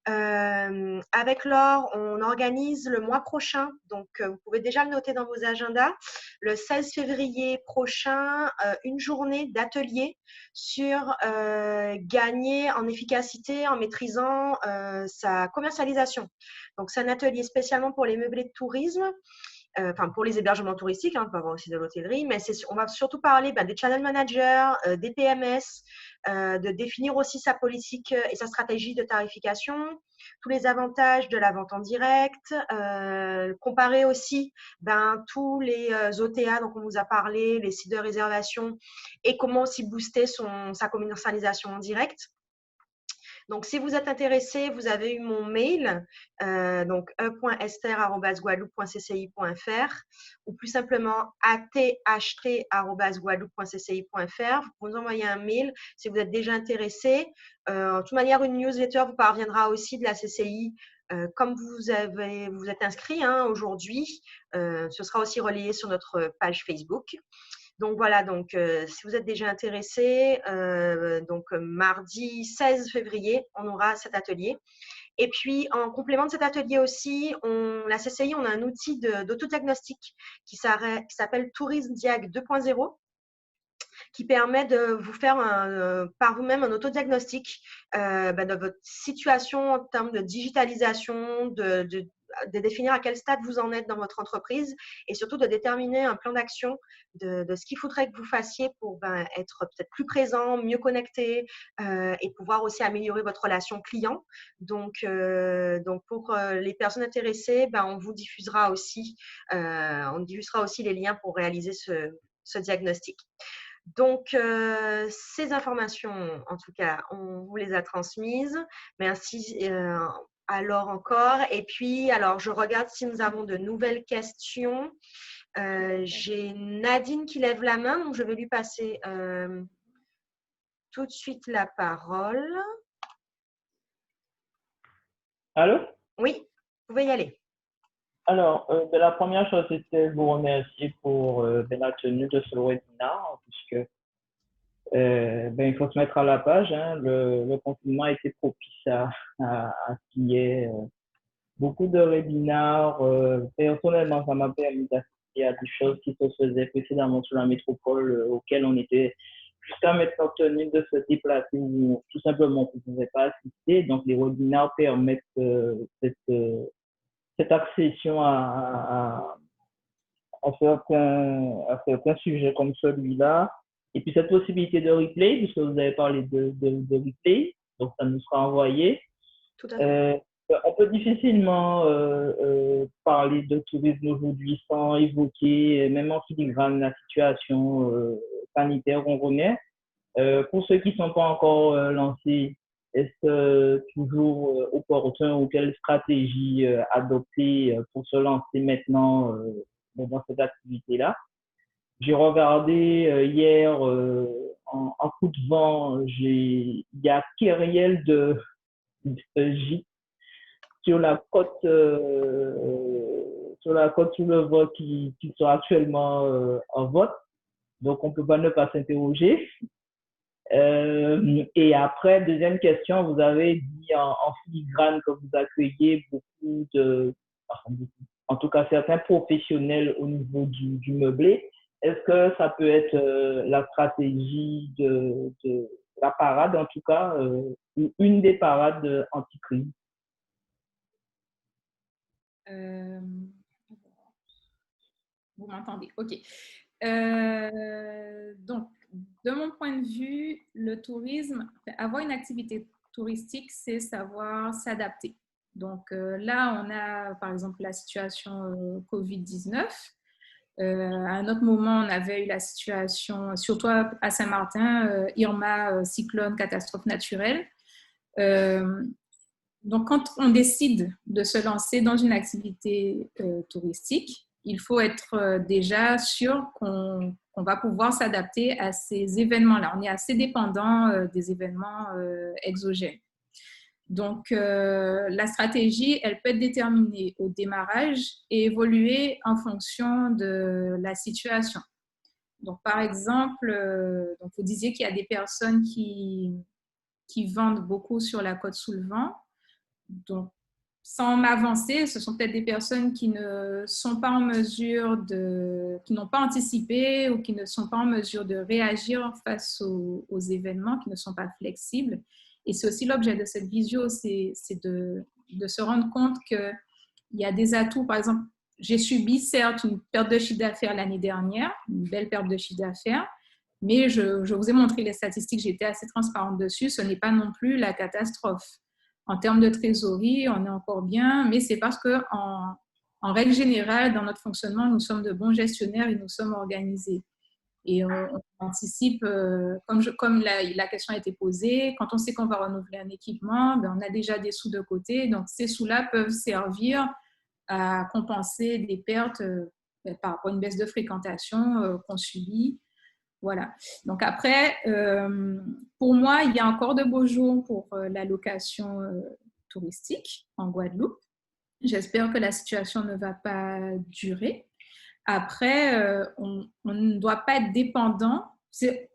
Avec Laure, on organise le mois prochain, donc vous pouvez déjà le noter dans vos agendas, le 16 février prochain, une journée d'atelier sur gagner en efficacité en maîtrisant sa commercialisation. Donc, c'est un atelier spécialement pour les meublés de tourisme. Enfin, pour les hébergements touristiques, on peut avoir aussi de l'hôtellerie, mais on va surtout parler des channel managers, des PMS, de définir aussi sa politique et sa stratégie de tarification, tous les avantages de la vente en direct, comparer aussi tous les OTA dont on vous a parlé, les sites de réservation et comment aussi booster sa commercialisation en direct. Donc, si vous êtes intéressé, vous avez eu mon mail, donc e.esther@guadeloupe.cci.fr ou plus simplement ath@guadeloupe.cci.fr. Vous pouvez nous envoyer un mail si vous êtes déjà intéressé. De toute manière, une newsletter vous parviendra aussi de la CCI. Comme vous êtes inscrit aujourd'hui, ce sera aussi relayé sur notre page Facebook. Donc voilà, si vous êtes déjà intéressé, mardi 16 février, on aura cet atelier. Et puis, en complément de cet atelier aussi, la CCI, on a un outil d'autodiagnostic qui s'appelle Tourisme Diag 2.0. qui permet de vous faire par vous-même un autodiagnostic de votre situation en termes de digitalisation, de définir à quel stade vous en êtes dans votre entreprise et surtout de déterminer un plan d'action de ce qu'il faudrait que vous fassiez pour être peut-être plus présent, mieux connecté et pouvoir aussi améliorer votre relation client. Donc pour les personnes intéressées, on vous diffusera aussi, les liens pour réaliser ce diagnostic. Donc, ces informations, en tout cas, on vous les a transmises. Merci alors encore. Et puis, alors, je regarde si nous avons de nouvelles questions. J'ai Nadine qui lève la main, donc je vais lui passer tout de suite la parole. Allô? Oui, vous pouvez y aller. Alors, la première chose, c'était vous remercier pour la tenue de ce webinaire, puisque il faut se mettre à la page. Hein. Le confinement a été propice à ce qu'il y ait beaucoup de webinaires. Personnellement, ça m'a permis d'assister à des choses qui se faisaient précédemment sur la métropole, auxquelles on était jusqu'à maintenant tenu de se déplacer ou tout simplement on ne pouvait pas assister. Donc, les webinaires permettent cette accession à certains sujets comme celui-là. Et puis cette possibilité de replay, puisque vous avez parlé de replay, donc ça nous sera envoyé. Tout à fait. On peut difficilement parler de tourisme aujourd'hui sans évoquer, même en filigrane, la situation sanitaire qu'on connaît. Pour ceux qui ne sont pas encore lancés, est-ce toujours opportun ou quelle stratégie adopter pour se lancer maintenant dans cette activité-là? J'ai regardé hier en coup de vent, il y a Kyriel de gîte sur la côte sous le vote qui sont actuellement en vote. Donc, on ne peut pas ne pas s'interroger. Et après, deuxième question, vous avez dit en filigrane que vous accueillez en tout cas certains professionnels au niveau du meublé. Est-ce que ça peut être la stratégie de la parade, en tout cas, ou une des parades anti-crise? Vous m'entendez? OK. Donc, de mon point de vue, le tourisme, avoir une activité touristique, c'est savoir s'adapter. Donc là, on a par exemple la situation Covid-19. À un autre moment, on avait eu la situation, surtout à Saint-Martin, Irma, cyclone, catastrophe naturelle. Donc, quand on décide de se lancer dans une activité touristique, il faut être déjà sûr qu'on va pouvoir s'adapter à ces événements-là. On est assez dépendant des événements exogènes. Donc, la stratégie, elle peut être déterminée au démarrage et évoluer en fonction de la situation. Donc, par exemple, donc vous disiez qu'il y a des personnes qui vendent beaucoup sur la côte sous le vent. Donc, sans m'avancer, ce sont peut-être des personnes qui ne sont pas en mesure qui n'ont pas anticipé ou qui ne sont pas en mesure de réagir face aux événements, qui ne sont pas flexibles. Et c'est aussi l'objet de cette visio, c'est de se rendre compte qu'il y a des atouts. Par exemple, j'ai subi certes une perte de chiffre d'affaires l'année dernière, une belle perte de chiffre d'affaires, mais je vous ai montré les statistiques, j'étais assez transparente dessus, ce n'est pas non plus la catastrophe. En termes de trésorerie, on est encore bien, mais c'est parce qu'en règle générale, dans notre fonctionnement, nous sommes de bons gestionnaires et nous sommes organisés. Et on anticipe, comme la question a été posée, quand on sait qu'on va renouveler un équipement, on a déjà des sous de côté. Donc, ces sous-là peuvent servir à compenser des pertes par rapport à une baisse de fréquentation qu'on subit. Voilà. Donc après, pour moi, il y a encore de beaux jours pour la location touristique en Guadeloupe. J'espère que la situation ne va pas durer. Après, on ne doit pas être dépendant.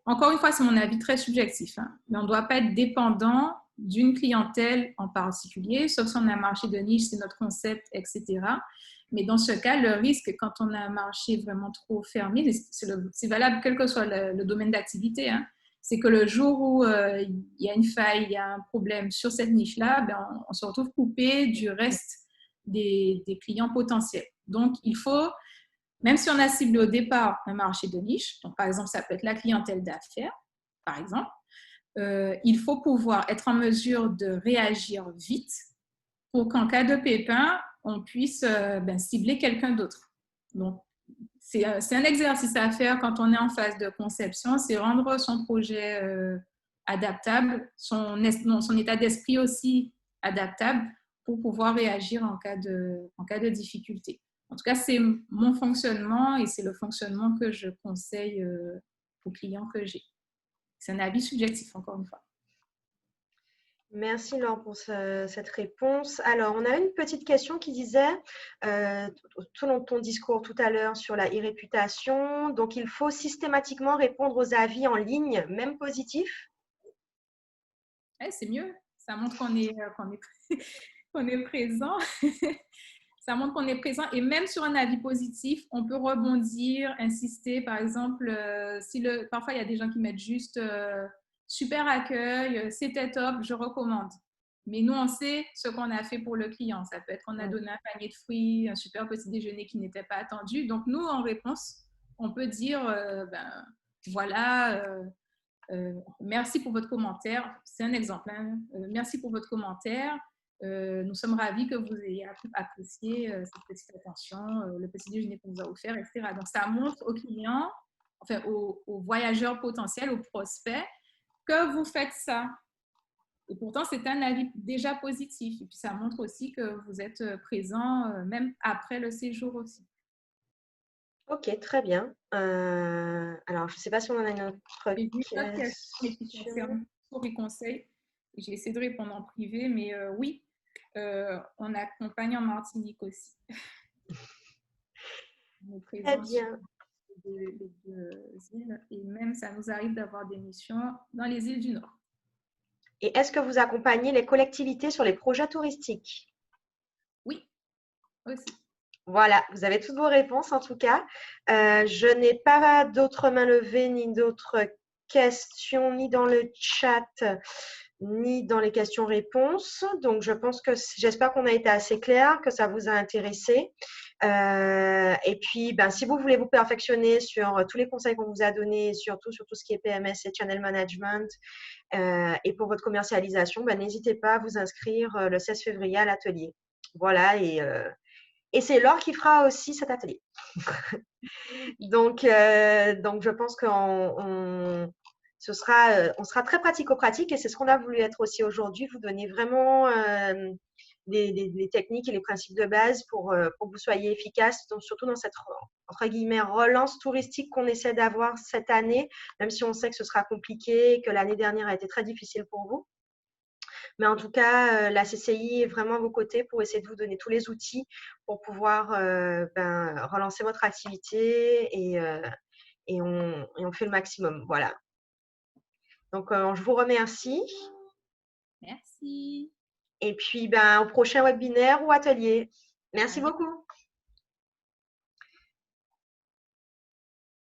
Encore une fois, c'est mon avis très subjectif, hein, mais on ne doit pas être dépendant d'une clientèle en particulier, sauf si on a un marché de niche, c'est notre concept, etc. Mais dans ce cas, le risque, quand on a un marché vraiment trop fermé, c'est valable quel que soit le domaine d'activité, hein, c'est que le jour où il y a une faille, il y a un problème sur cette niche-là, ben, on se retrouve coupé du reste des clients potentiels. Donc, il faut, même si on a ciblé au départ un marché de niche, donc par exemple, ça peut être la clientèle d'affaires, par exemple, il faut pouvoir être en mesure de réagir vite pour qu'en cas de pépin, on puisse cibler quelqu'un d'autre. Donc, c'est un exercice à faire quand on est en phase de conception, c'est rendre son projet adaptable, son état d'esprit aussi adaptable pour pouvoir réagir en cas de difficulté. En tout cas, c'est mon fonctionnement et c'est le fonctionnement que je conseille aux clients que j'ai. C'est un avis subjectif, encore une fois. Merci Laure pour cette réponse. Alors, on a une petite question qui disait, tout au long de ton discours tout à l'heure sur la e-réputation, donc il faut systématiquement répondre aux avis en ligne, même positifs. C'est mieux, ça montre qu'on est présent. Ça montre qu'on est présent et même sur un avis positif, on peut rebondir, insister. Par exemple, parfois il y a des gens qui mettent juste super accueil, c'était top, je recommande. Mais nous, on sait ce qu'on a fait pour le client. Ça peut être qu'on a donné un panier de fruits, un super petit déjeuner qui n'était pas attendu. Donc, nous, en réponse, on peut dire, voilà, merci pour votre commentaire. C'est un exemple. Hein. Merci pour votre commentaire. Nous sommes ravis que vous ayez apprécié cette petite attention, le petit déjeuner qu'on vous a offert, etc. Donc, ça montre aux clients, enfin aux voyageurs potentiels, aux prospects, que vous faites ça. Et pourtant, c'est un avis déjà positif. Et puis, ça montre aussi que vous êtes présent même après le séjour aussi. Ok, très bien. Alors, je ne sais pas si on en a une autre question pour les conseils. J'ai essayé de répondre en privé, mais oui, on accompagne en Martinique aussi. On est Très bien. sur les deux îles et même ça nous arrive d'avoir des missions dans les îles du Nord. Et est-ce que vous accompagnez les collectivités sur les projets touristiques? Oui, aussi. Voilà, vous avez toutes vos réponses en tout cas. Je n'ai pas d'autres mains levées ni d'autres questions ni dans le chat ni dans les questions-réponses. Donc, j'espère qu'on a été assez clair, que ça vous a intéressé. Et puis, si vous voulez vous perfectionner sur tous les conseils qu'on vous a donnés, surtout sur tout ce qui est PMS et channel management, et pour votre commercialisation, n'hésitez pas à vous inscrire le 16 février à l'atelier. Voilà, et c'est Laure qui fera aussi cet atelier. donc, je pense qu'on sera très pratico-pratique et c'est ce qu'on a voulu être aussi aujourd'hui, vous donner vraiment les techniques et les principes de base pour que vous soyez efficace, donc surtout dans cette, entre guillemets, relance touristique qu'on essaie d'avoir cette année, même si on sait que ce sera compliqué, que l'année dernière a été très difficile pour vous. Mais en tout cas, la CCI est vraiment à vos côtés pour essayer de vous donner tous les outils pour pouvoir relancer votre activité et on fait le maximum. Voilà. Donc, je vous remercie. Merci. Et puis, au prochain webinaire ou atelier. Merci beaucoup.